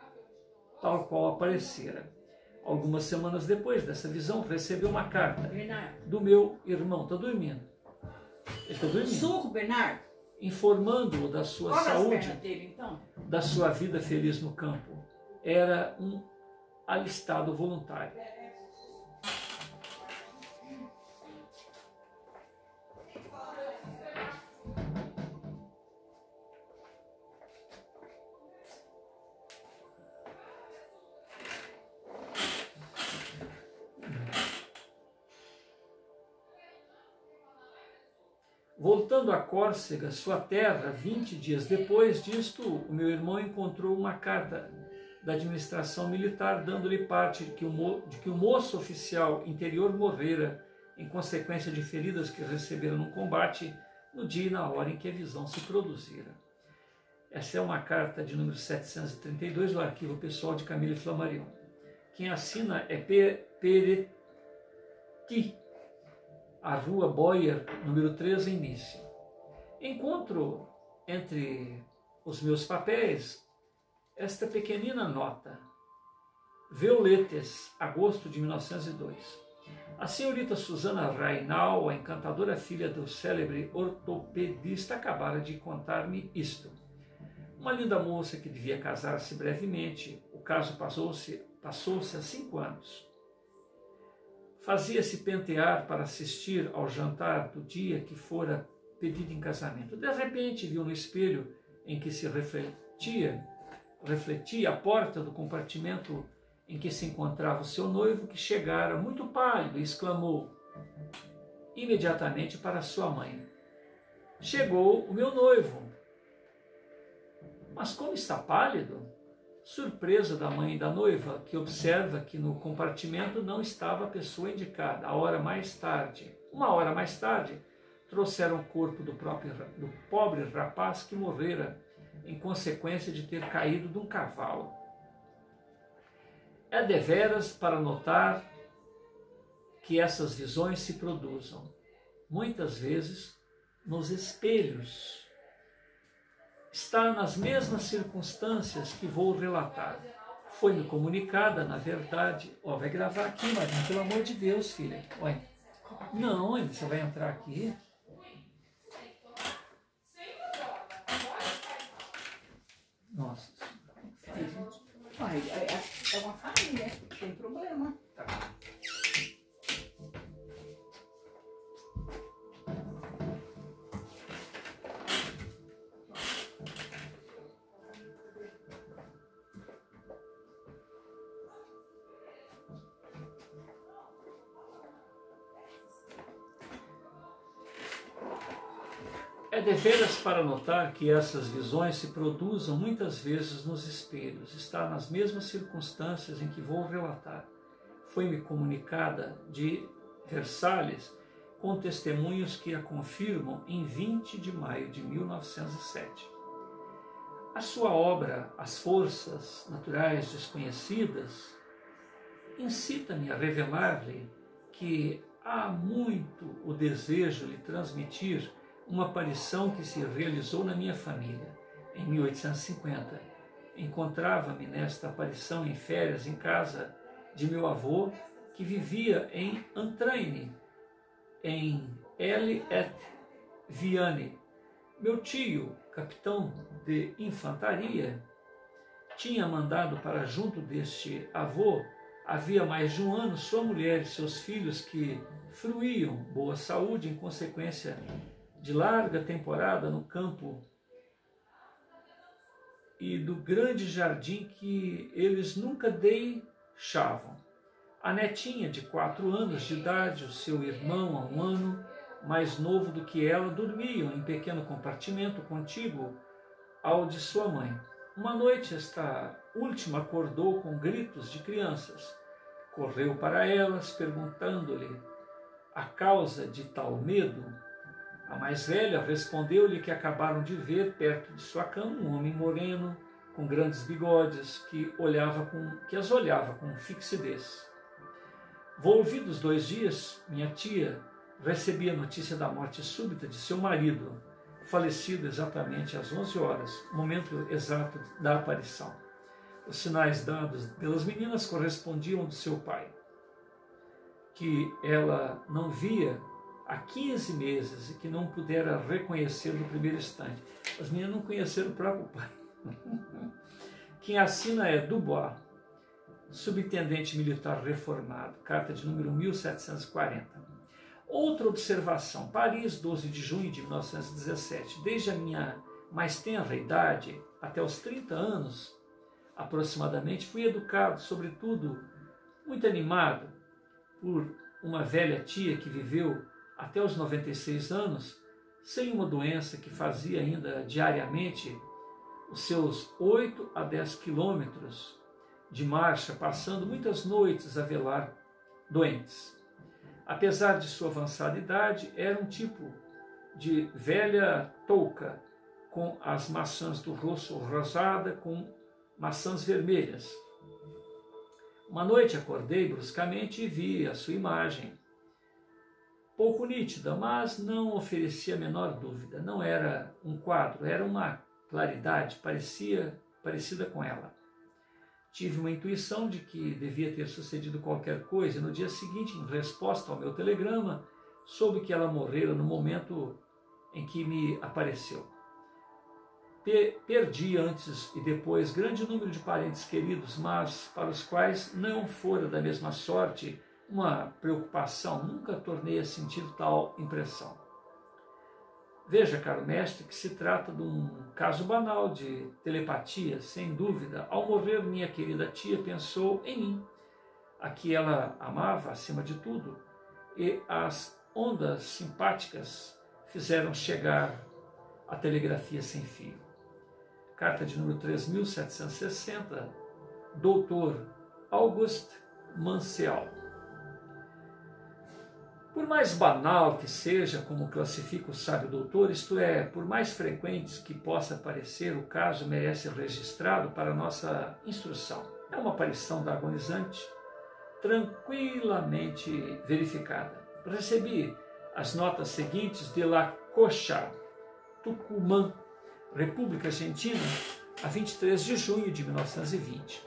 tal qual aparecera. Algumas semanas depois dessa visão, recebeu uma carta do meu irmão. Está dormindo? Ele está dormindo. Suco, Bernardo? Informando-o da sua saúde, dele, então? da sua vida feliz no campo. Era um alistado voluntário. Voltando a Córcega, sua terra, 20 dias depois disto, o meu irmão encontrou uma carta da administração militar dando-lhe parte de que o moço oficial interior morrera em consequência de feridas que recebera no combate no dia e na hora em que a visão se produzira. Essa é uma carta de número 732 do arquivo pessoal de Camille Flammarion. Quem assina é Peretti, a Rua Boyer, número 13, em Nice. Encontro entre os meus papéis esta pequenina nota. Violetes, agosto de 1902. A senhorita Susana Rainal, a encantadora filha do célebre ortopedista, acabara de contar-me isto. Uma linda moça que devia casar-se brevemente. O caso passou-se há 5 anos. Fazia-se pentear para assistir ao jantar do dia que fora pedido em casamento. De repente viu no espelho em que se refletia a porta do compartimento em que se encontrava o seu noivo, que chegara muito pálido, e exclamou imediatamente para sua mãe: chegou o meu noivo. Mas como está pálido? Surpresa da mãe da noiva, que observa que no compartimento não estava a pessoa indicada. Uma hora mais tarde, trouxeram o corpo do pobre rapaz que morrera em consequência de ter caído de um cavalo. É deveras para notar que essas visões se produzam, muitas vezes, nos espelhos. Está nas mesmas circunstâncias que vou relatar. Foi-me comunicada, na verdade... vai gravar aqui, Marinha, pelo amor de Deus, filha. Olha. Não, você vai entrar aqui... Nossa. É uma família, tem problema. Tá. É deveras para notar que essas visões se produzam muitas vezes nos espelhos. Está nas mesmas circunstâncias em que vou relatar. Foi-me comunicada de Versalhes com testemunhos que a confirmam em 20 de maio de 1907. A sua obra, As Forças Naturais Desconhecidas, incita-me a revelar-lhe que há muito o desejo de lhe transmitir uma aparição que se realizou na minha família, em 1850. Encontrava-me nesta aparição em férias em casa de meu avô, que vivia em Antraine, em Viane. Meu tio, capitão de infantaria, tinha mandado para junto deste avô, havia mais de um ano, sua mulher e seus filhos, que fruíam boa saúde em consequência de larga temporada no campo e do grande jardim que eles nunca deixavam. A netinha de 4 anos de idade, o seu irmão há 1 ano, mais novo do que ela, dormiam em pequeno compartimento contíguo ao de sua mãe. Uma noite esta última acordou com gritos de crianças. Correu para elas, perguntando-lhe a causa de tal medo. A mais velha respondeu-lhe que acabaram de ver perto de sua cama um homem moreno, com grandes bigodes, que as olhava com fixidez. Volvidos 2 dias, minha tia recebia a notícia da morte súbita de seu marido, falecido exatamente às 11 horas, momento exato da aparição. Os sinais dados pelas meninas correspondiam ao do seu pai, que ela não via há 15 meses e que não pudera reconhecer no primeiro instante. As meninas não conheceram o próprio pai. Quem assina é Dubois, subintendente militar reformado, carta de número 1740. Outra observação, Paris, 12 de junho de 1917. Desde a minha mais tenra idade, até os 30 anos, aproximadamente, fui educado, sobretudo, muito animado por uma velha tia que viveu até os 96 anos, sem uma doença, que fazia ainda diariamente os seus 8 a 10 quilômetros de marcha, passando muitas noites a velar doentes. Apesar de sua avançada idade, era um tipo de velha touca, com as maçãs do rosto rosada com maçãs vermelhas. Uma noite acordei bruscamente e vi a sua imagem, pouco nítida, mas não oferecia a menor dúvida. Não era um quadro, era uma claridade, parecida com ela. Tive uma intuição de que devia ter sucedido qualquer coisa, e no dia seguinte, em resposta ao meu telegrama, soube que ela morrera no momento em que me apareceu. Perdi antes e depois grande número de parentes queridos, mas para os quais não fora da mesma sorte uma preocupação. Nunca tornei a sentir tal impressão. Veja, caro mestre, que se trata de um caso banal de telepatia, sem dúvida. Ao morrer, minha querida tia pensou em mim, a que ela amava acima de tudo, e as ondas simpáticas fizeram chegar a telegrafia sem fio. Carta de número 3760, Dr. Auguste Mancial. Por mais banal que seja, como classifica o sábio doutor, isto é, por mais frequentes que possa parecer, o caso merece registrado para nossa instrução. É uma aparição da agonizante, tranquilamente verificada. Recebi as notas seguintes de La Cocha, Tucumã, República Argentina, a 23 de junho de 1920.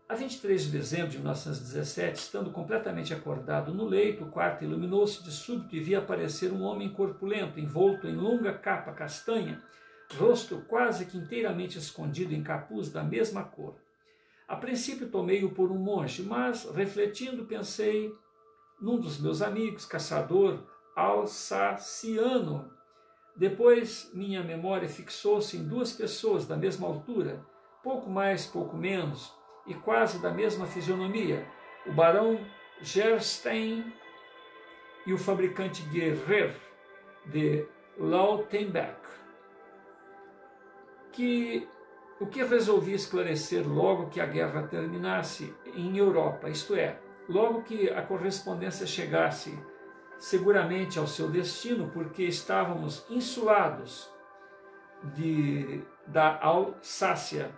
A 23 de dezembro de 1917, estando completamente acordado no leito, o quarto iluminou-se de súbito e vi aparecer um homem corpulento, envolto em longa capa castanha, rosto quase que inteiramente escondido em capuz da mesma cor. A princípio tomei-o por um monge, mas, refletindo, pensei num dos meus amigos, caçador alsaciano. Depois, minha memória fixou-se em duas pessoas da mesma altura, pouco mais, pouco menos, e quase da mesma fisionomia, o barão Gerstein e o fabricante Guerrer de Lautenberg, o que resolvi esclarecer logo que a guerra terminasse em Europa, isto é, logo que a correspondência chegasse seguramente ao seu destino, porque estávamos insulados da Alsácia,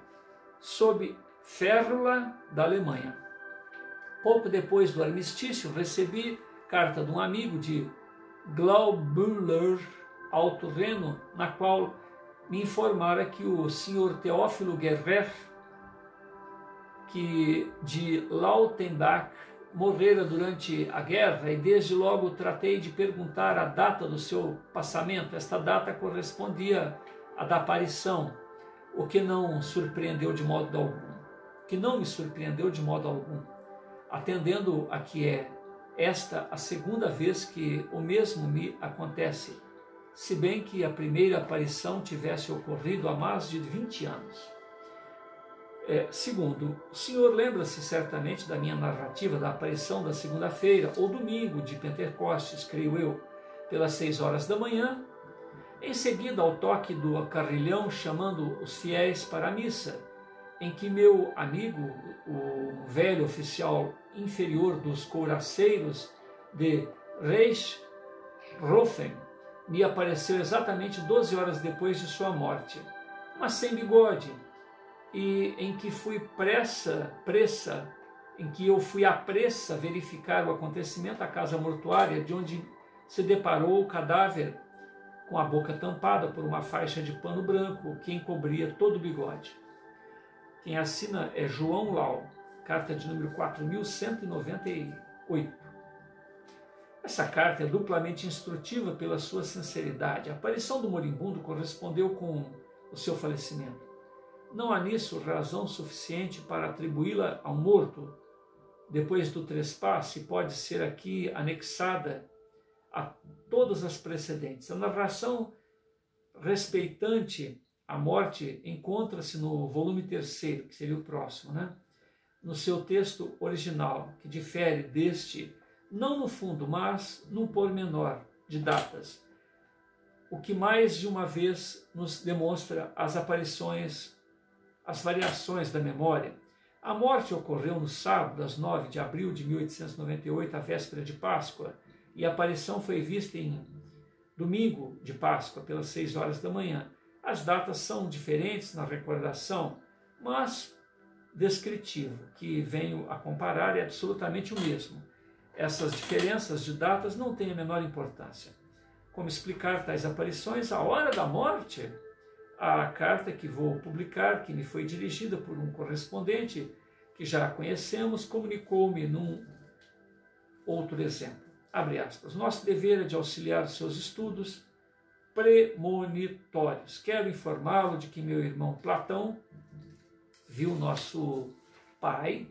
sob férula da Alemanha. Pouco depois do armistício, recebi carta de um amigo de Glaubühler, Alto Reno, na qual me informara que o Sr. Teófilo Guerrer, que de Lautenbach, morrera durante a guerra, e desde logo tratei de perguntar a data do seu passamento. Esta data correspondia à da aparição, o que não me surpreendeu de modo algum, atendendo a que é esta a segunda vez que o mesmo me acontece, se bem que a primeira aparição tivesse ocorrido há mais de 20 anos. Segundo, o senhor lembra-se certamente da minha narrativa da aparição da segunda-feira ou domingo de Pentecostes, creio eu, pelas 6 horas da manhã, em seguida ao toque do carrilhão chamando os fiéis para a missa, em que meu amigo, o velho oficial inferior dos couraceiros de Reichshofen, me apareceu exatamente 12 horas depois de sua morte, mas sem bigode, e em que eu fui à pressa verificar o acontecimento à casa mortuária, de onde se deparou o cadáver com a boca tampada por uma faixa de pano branco que encobria todo o bigode. Quem assina é João Lau, carta de número 4198. Essa carta é duplamente instrutiva pela sua sinceridade. A aparição do moribundo correspondeu com o seu falecimento. Não há nisso razão suficiente para atribuí-la ao morto. Depois do trespasse, pode ser aqui anexada a todas as precedentes. A narração respeitante à morte encontra-se no volume 3º, que seria o próximo, no seu texto original, que difere deste, não no fundo, mas num pormenor de datas, o que mais de uma vez nos demonstra as variações da memória. A morte ocorreu no sábado, às 9 de abril de 1898, a véspera de Páscoa, e a aparição foi vista em domingo de Páscoa, pelas 6 horas da manhã. As datas são diferentes na recordação, mas descritivo, que venho a comparar, é absolutamente o mesmo. Essas diferenças de datas não têm a menor importância. Como explicar tais aparições? A hora da morte, a carta que vou publicar, que me foi dirigida por um correspondente que já conhecemos, comunicou-me num outro exemplo. Abre aspas. Nosso dever é de auxiliar os seus estudos premonitórios. Quero informá-lo de que meu irmão Platão viu nosso pai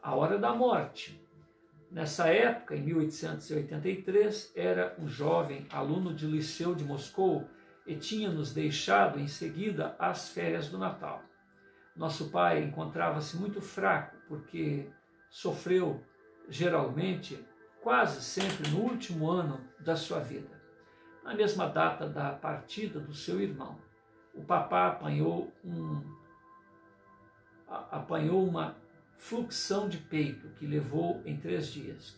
à hora da morte. Nessa época, em 1883, era um jovem aluno de liceu de Moscou e tinha nos deixado em seguida às férias do Natal. Nosso pai encontrava-se muito fraco, porque sofreu, geralmente, quase sempre no último ano da sua vida. na mesma data da partida do seu irmão. O papá apanhou uma fluxão de peito que o levou em 3 dias.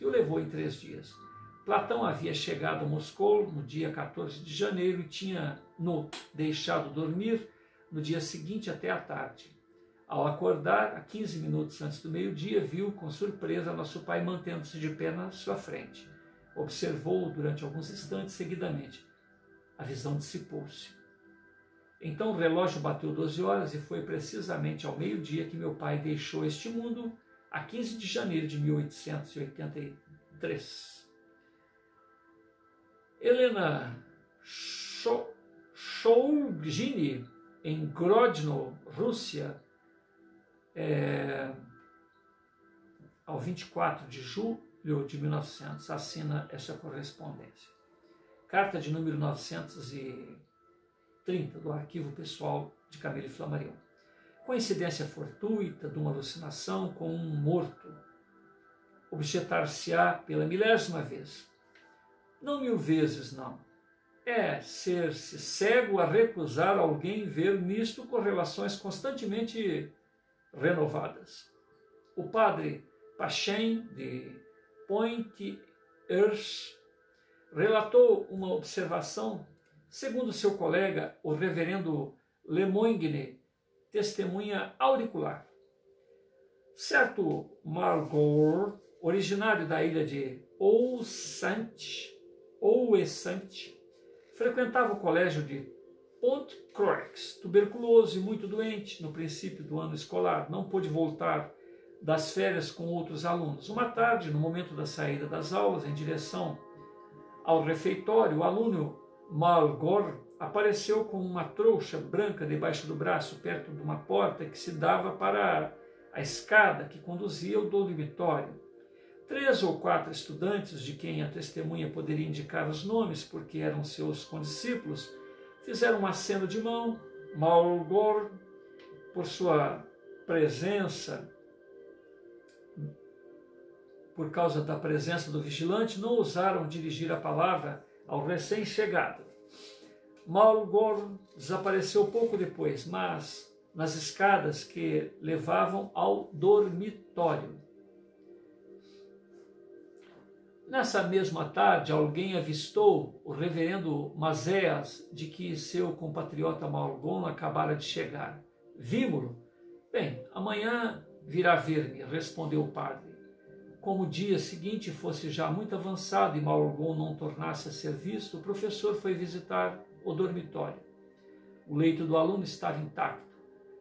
Platão havia chegado a Moscou no dia 14 de janeiro e tinha-no deixado dormir no dia seguinte até a tarde. Ao acordar, a 15 minutos antes do meio-dia, viu com surpresa nosso pai mantendo-se de pé na sua frente. Observou-o durante alguns instantes seguidamente. A visão dissipou-se. Então o relógio bateu 12 horas e foi precisamente ao meio-dia que meu pai deixou este mundo, a 15 de janeiro de 1883. Helena Shulgini, em Grodno, Rússia, ao 24 de julho de 1900, assina essa correspondência. Carta de número 930 do arquivo pessoal de Camille Flammarion. Coincidência fortuita de uma alucinação com um morto. Objetar-se-á pela 1000ª vez. Não 1000 vezes, não. É ser-se cego a recusar alguém ver nisto correlações constantemente renovadas. O padre Pachen, de Poitiers, relatou uma observação, segundo seu colega, o reverendo Lemoyne, testemunha auricular. Certo Margot, originário da ilha de Ouessant, frequentava o colégio de Pontcroix, tuberculoso e muito doente no princípio do ano escolar. Não pôde voltar das férias com outros alunos. Uma tarde, no momento da saída das aulas, em direção ao refeitório, o aluno Margot apareceu com uma trouxa branca debaixo do braço, perto de uma porta que se dava para a escada que conduzia ao dormitório. 3 ou 4 estudantes, de quem a testemunha poderia indicar os nomes, porque eram seus condiscípulos, fizeram um aceno de mão. Margot, por causa da presença do vigilante, não ousaram dirigir a palavra ao recém-chegado. Margot desapareceu pouco depois, mas nas escadas que levavam ao dormitório. Nessa mesma tarde, alguém avistou o reverendo Mazéas, de que seu compatriota Margot acabara de chegar. Vimo-lo. Bem, amanhã virá ver-me, respondeu o padre. Como o dia seguinte fosse já muito avançado e Margot não tornasse a ser visto, o professor foi visitar o dormitório. O leito do aluno estava intacto.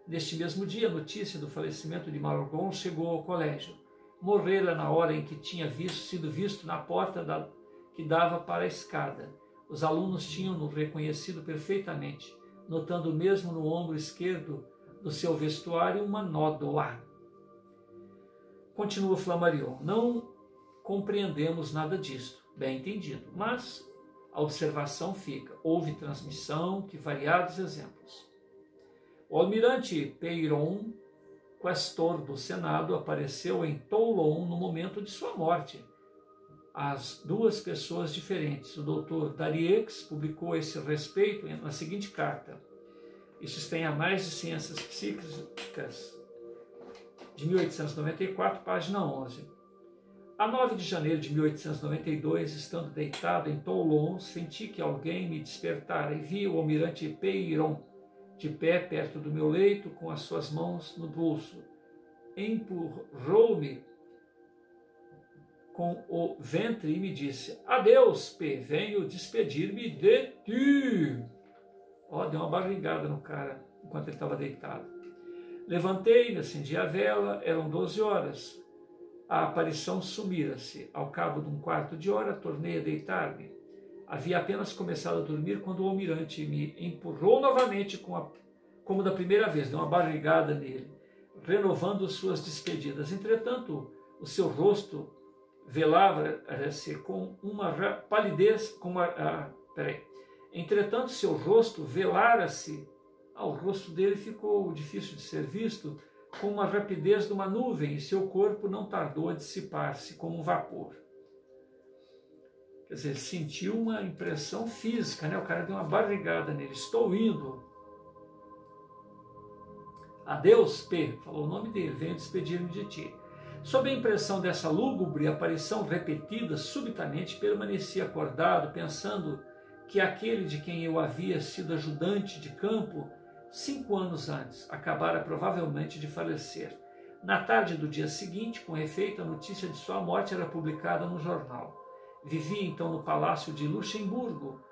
Neste mesmo dia, a notícia do falecimento de Margot chegou ao colégio. Morrera na hora em que tinha sido visto na porta que dava para a escada. Os alunos tinham-no reconhecido perfeitamente, notando mesmo no ombro esquerdo do seu vestuário uma nódoa. Continua Flammarion. Não compreendemos nada disto, bem entendido, mas a observação fica. Houve transmissão de variados exemplos. O almirante Peyron, questor do Senado, apareceu em Toulon no momento de sua morte. As 2 pessoas diferentes. O doutor Dariex publicou a esse respeito na seguinte carta. Isso tem a mais de Ciências Psíquicas, de 1894, página 11. A 9 de janeiro de 1892, estando deitado em Toulon, senti que alguém me despertara e vi o almirante Peyron de pé perto do meu leito, com as suas mãos no bolso. Empurrou-me com o ventre e me disse: "Adeus, P, venho despedir-me de ti." Deu uma barrigada no cara enquanto ele estava deitado. Levantei-me, acendi a vela, eram 12 horas. A aparição sumira-se. Ao cabo de um quarto de hora, tornei a deitar-me. Havia apenas começado a dormir quando o almirante me empurrou novamente como da primeira vez, deu uma barrigada nele, renovando suas despedidas. Entretanto, o seu rosto velava-se com uma palidez, Entretanto, seu rosto velara-se, o rosto dele ficou difícil de ser visto, com uma rapidez de uma nuvem, e seu corpo não tardou a dissipar-se como um vapor. Quer dizer, sentiu uma impressão física, né? O cara deu uma barrigada nele. Estou indo. Adeus, P. Falou o nome dele. Venho despedir-me de ti. Sob a impressão dessa lúgubre aparição repetida, subitamente permaneci acordado, pensando que aquele de quem eu havia sido ajudante de campo 5 anos antes acabara provavelmente de falecer. Na tarde do dia seguinte, com efeito, a notícia de sua morte era publicada no jornal. Vivia então no Palácio de Luxemburgo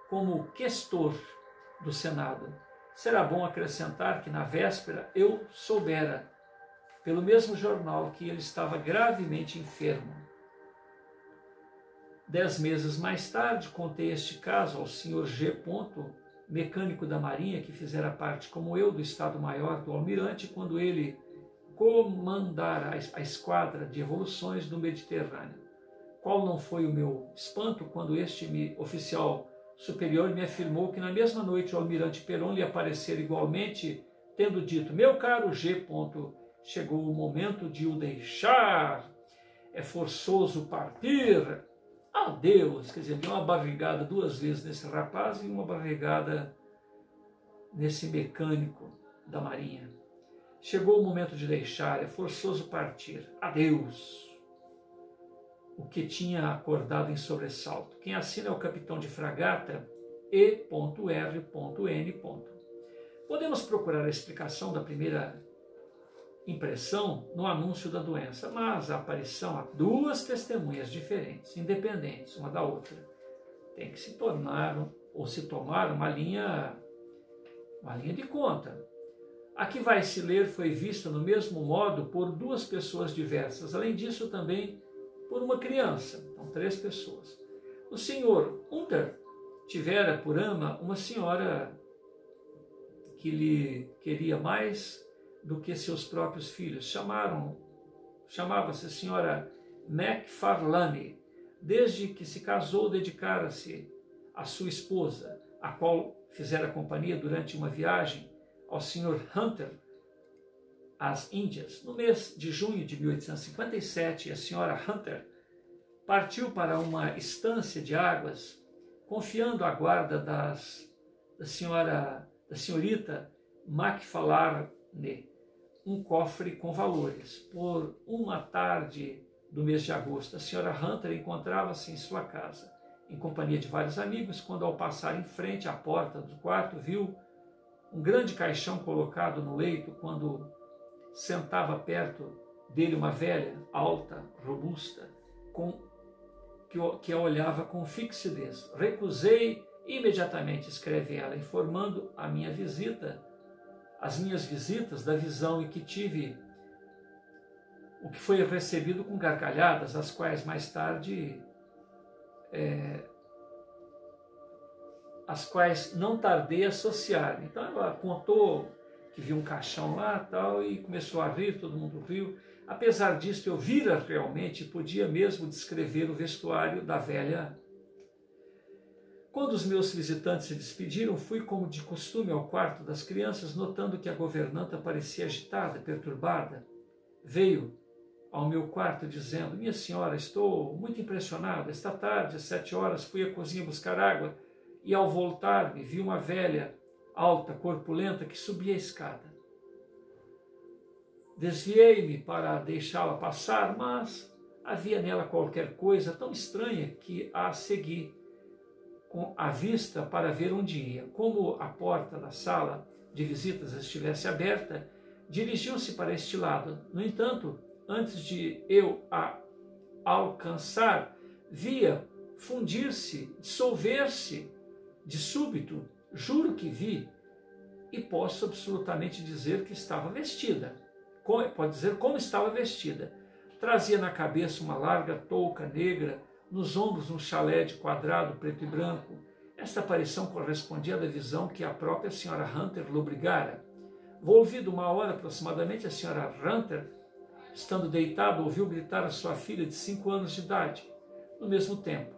como questor do Senado. Será bom acrescentar que na véspera eu soubera, pelo mesmo jornal, que ele estava gravemente enfermo. 10 meses mais tarde, contei este caso ao Sr. G. mecânico da Marinha, que fizera parte, como eu, do Estado-Maior do Almirante, quando ele comandara a esquadra de evoluções do Mediterrâneo. Qual não foi o meu espanto quando este oficial superior me afirmou que na mesma noite o Almirante Peron lhe aparecera igualmente, tendo dito: meu caro G. chegou o momento de o deixar, é forçoso partir. Adeus. Quer dizer, deu uma barrigada 2 vezes nesse rapaz e uma barrigada nesse mecânico da Marinha. Chegou o momento de deixar, é forçoso partir. Adeus. O que tinha acordado em sobressalto. Quem assina é o capitão de fragata E.R.N. Podemos procurar a explicação da primeira impressão no anúncio da doença, mas a aparição há 2 testemunhas diferentes, independentes uma da outra. Tem que se tornar ou se tomar uma linha de conta. A que vai se ler foi vista no mesmo modo por 2 pessoas diversas, além disso também por uma criança, então 3 pessoas. O senhor Hunter tivera por ama uma senhora que lhe queria mais do que seus próprios filhos. Chamava-se senhora Macfarlane. Desde que se casou, dedicara-se à sua esposa, a qual fizera companhia durante uma viagem ao senhor Hunter às Índias. No mês de junho de 1857, a senhora Hunter partiu para uma estância de águas, confiando à guarda da senhorita Macfarlane um cofre com valores. Por uma tarde do mês de agosto, a senhora Hunter encontrava-se em sua casa, em companhia de vários amigos, quando, ao passar em frente à porta do quarto, viu um grande caixão colocado no leito, quando sentava perto dele uma velha, alta, robusta, que a olhava com fixidez. Recusei imediatamente, escreve ela, informando as minhas visitas da visão em que tive, o que foi recebido com gargalhadas, as quais mais tarde, as quais não tardei a associar. Então ela contou que viu um caixão lá tal, e começou a rir, todo mundo riu. Apesar disso, eu vira realmente e podia mesmo descrever o vestuário da velha. Quando os meus visitantes se despediram, fui, como de costume, ao quarto das crianças, notando que a governanta parecia agitada, perturbada. Veio ao meu quarto dizendo: minha senhora, estou muito impressionada. Esta tarde, às 7 horas, fui à cozinha buscar água e, ao voltar-me, vi uma velha, alta, corpulenta, que subia a escada. Desviei-me para deixá-la passar, mas havia nela qualquer coisa tão estranha que a segui com a vista para ver onde ia. Como a porta da sala de visitas estivesse aberta, dirigiu-se para este lado. No entanto, antes de eu a alcançar, via fundir-se, dissolver-se de súbito. Juro que vi, e posso absolutamente dizer que estava vestida. Pode dizer como estava vestida. Trazia na cabeça uma larga touca negra, nos ombros um chalé de quadrado preto e branco. Esta aparição correspondia à da visão que a própria senhora Hunter lobrigara. Volvida 1 hora aproximadamente, a senhora Hunter, estando deitada, ouviu gritar a sua filha de 5 anos de idade, no mesmo tempo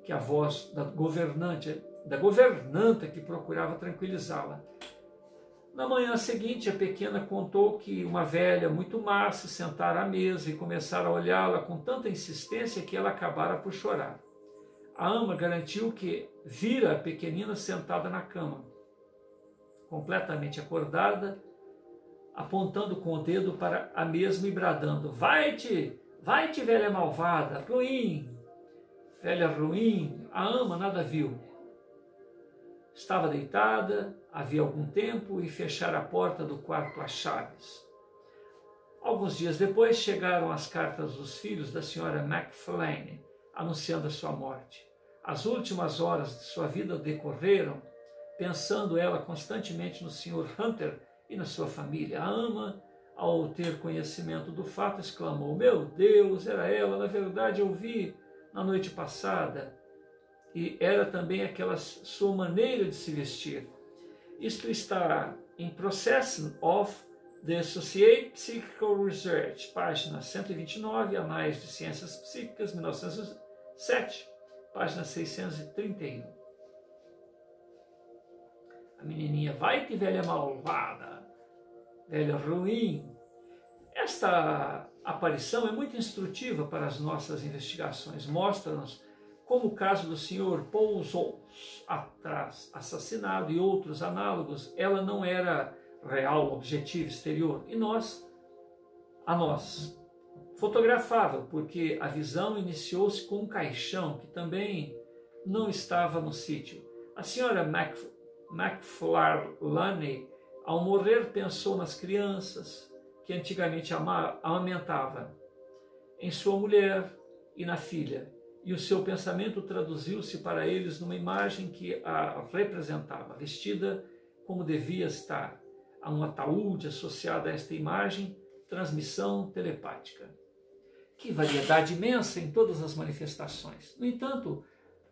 que a voz da governanta que procurava tranquilizá-la. Na manhã seguinte, a pequena contou que uma velha muito má se sentara à mesa e começara a olhá-la com tanta insistência que ela acabara por chorar. a ama garantiu que vira a pequenina sentada na cama, completamente acordada, apontando com o dedo para a mesma e bradando: vai-te, vai-te, velha malvada, ruim, velha ruim. A ama nada viu. Estava deitada havia algum tempo e fechara a porta do quarto às chaves. Alguns dias depois chegaram as cartas dos filhos da senhora McFlane, anunciando a sua morte. As últimas horas de sua vida decorreram pensando ela constantemente no Sr. Hunter e na sua família. A ama, ao ter conhecimento do fato, exclamou: meu Deus, era ela, na verdade eu vi na noite passada. E era também aquela sua maneira de se vestir. Isto está em Processing of the Associated Psychical Research, página 129, Anais de Ciências Psíquicas, 1907, página 631. A menininha: vai-te, velha malvada, velha ruim. Esta aparição é muito instrutiva para as nossas investigações. Mostra-nos como o caso do Sr. Paul Zolls, assassinado, e outros análogos. Ela não era real, objetiva, exterior, e a nós fotografava, porque a visão iniciou-se com um caixão que também não estava no sítio. A senhora McFarlane, ao morrer, pensou nas crianças que antigamente amamentava, em sua mulher e na filha, e o seu pensamento traduziu-se para eles numa imagem que a representava, vestida como devia estar, a um ataúde associado a esta imagem, transmissão telepática. Que variedade imensa em todas as manifestações. No entanto,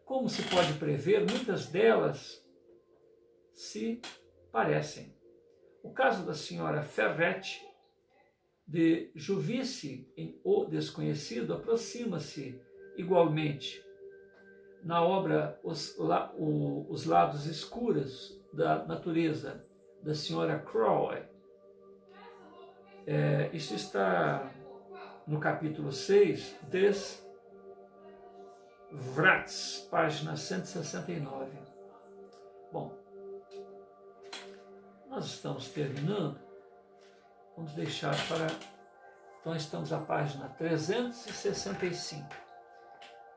como se pode prever, muitas delas se parecem. O caso da senhora Ferret de Juvisy em O Desconhecido aproxima-se igualmente. Na obra Os Lados Escuros da Natureza, da senhora Crowley, isso está no capítulo 6, Des Vrats, página 169. Bom, nós estamos terminando. Vamos deixar para... Então estamos à página 365.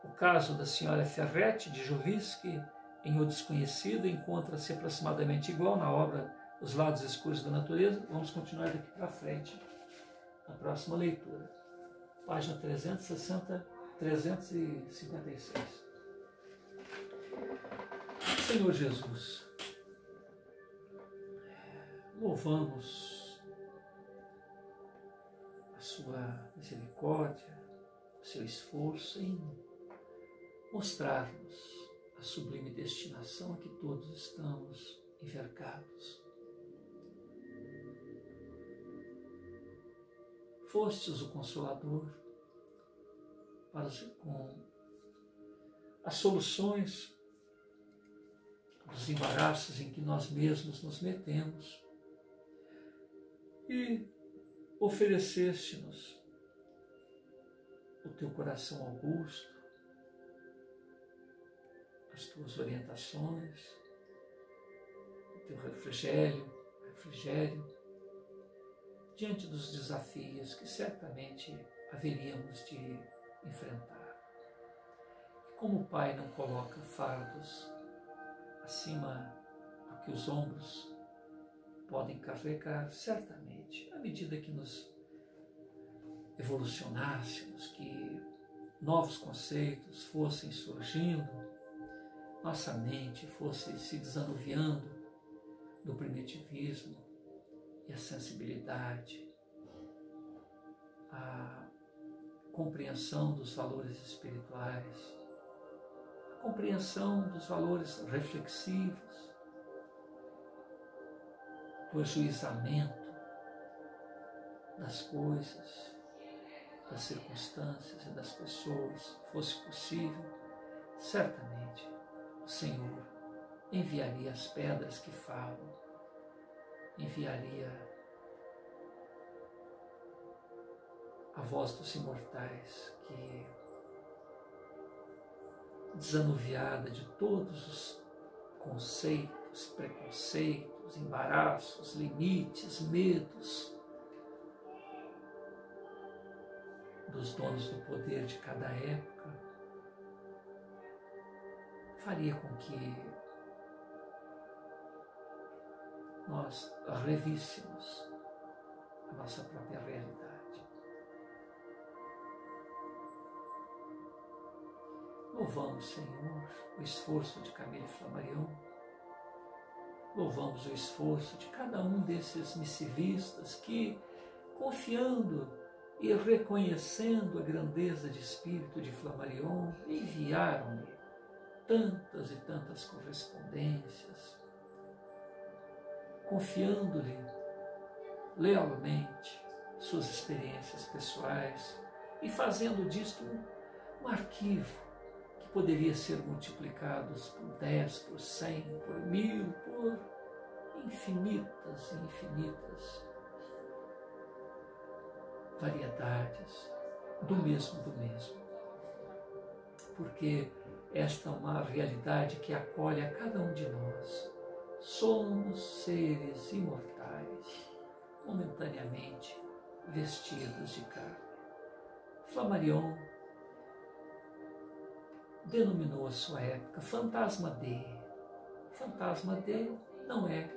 O caso da senhora Ferret de Juvisy em O Desconhecido encontra-se aproximadamente igual na obra Os Lados Escuros da Natureza. Vamos continuar daqui para frente, na próxima leitura. Página 356. Senhor Jesus, louvamos a sua misericórdia, o seu esforço em mostrar-nos a sublime destinação a que todos estamos envergados. Fostes o Consolador com as soluções dos embaraços em que nós mesmos nos metemos e ofereceste-nos o teu coração augusto, as tuas orientações, o teu refrigério, diante dos desafios que certamente haveríamos de enfrentar. E como o Pai não coloca fardos acima do que os ombros podem carregar, certamente, à medida que nos evolucionássemos, que novos conceitos fossem surgindo, nossa mente fosse se desanuviando do primitivismo e a sensibilidade, a compreensão dos valores espirituais, a compreensão dos valores reflexivos, do ajuizamento das coisas, das circunstâncias e das pessoas, fosse possível, certamente o Senhor enviaria as pedras que falam, enviaria a voz dos imortais que desanuviada de todos os conceitos, preconceitos, embaraços, limites, medos dos donos do poder de cada época, faria com que nós revíssemos a nossa própria realidade. Louvamos, Senhor, o esforço de Camille Flammarion, louvamos o esforço de cada um desses missivistas que, confiando e reconhecendo a grandeza de espírito de Flammarion, enviaram-lhe tantas e tantas correspondências, confiando-lhe lealmente suas experiências pessoais e fazendo disto um arquivo que poderia ser multiplicado por 10, por 100, por 1000, por infinitas e infinitas variedades do mesmo. Porque esta é uma realidade que acolhe a cada um de nós. Somos seres imortais, momentaneamente vestidos de carne. Flammarion denominou a sua época Fantasma D. Fantasma D não é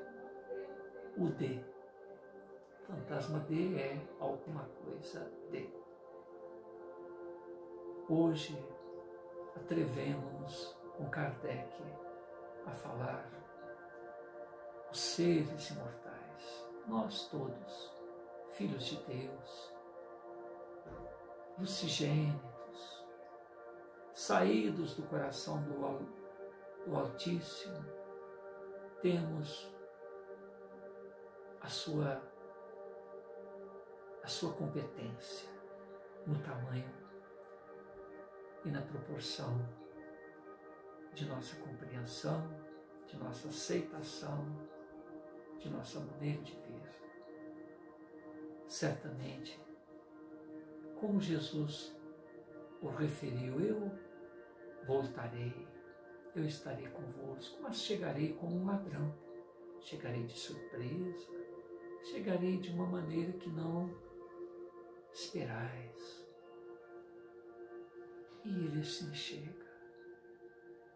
o D. Fantasma D é alguma coisa D. Hoje, atrevemos-nos com Kardec a falar os seres imortais, nós todos, filhos de Deus, lucigênitos, saídos do coração do Altíssimo, temos a sua competência no tamanho e na proporção de nossa compreensão, de nossa aceitação, de nossa maneira de ver. Certamente, como Jesus o referiu, eu voltarei, eu estarei convosco, mas chegarei como um ladrão, chegarei de surpresa, chegarei de uma maneira que não esperais. E ele assim chega,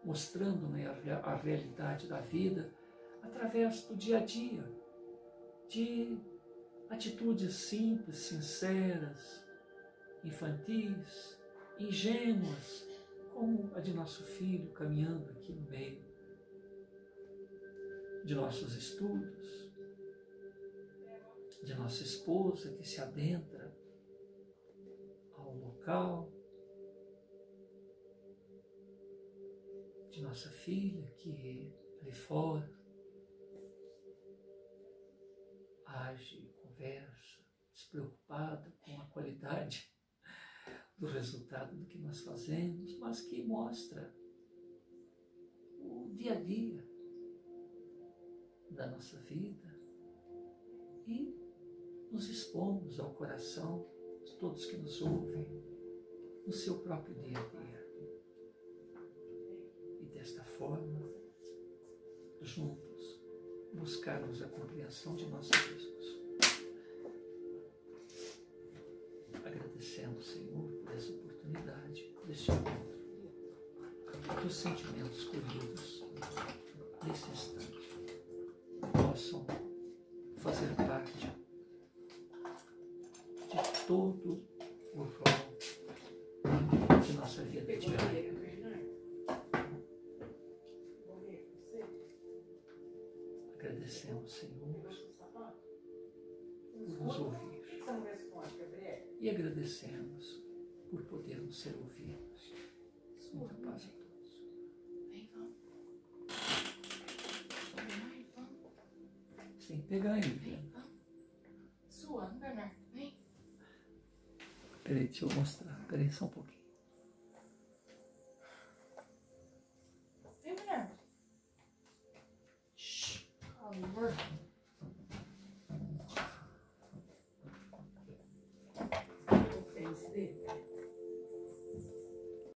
mostrando-me a realidade da vida através do dia a dia, de atitudes simples, sinceras, infantis, ingênuas, como a de nosso filho caminhando aqui no meio de nossos estudos, de nossa esposa que se adentra ao local, de nossa filha que ali fora age, conversa, despreocupada com a qualidade do resultado do que nós fazemos, mas que mostra o dia a dia da nossa vida e nos expomos ao coração de todos que nos ouvem no seu próprio dia a dia. E desta forma, juntos, buscarmos a compreensão de nós mesmos. Agradecendo, Senhor, por essa oportunidade, deste encontro, que os sentimentos colhidos nesse instante possam fazer parte de todo o rol de nossa vida diária. Agradecemos, Senhor, por nos ouvir. E agradecemos por podermos ser ouvidos. Muita paz a todos. Vem, vamos. Sem pegar ainda. Vem, vamos. Suando, Bernardo. Vem. Peraí, deixa eu mostrar. Peraí só um pouquinho.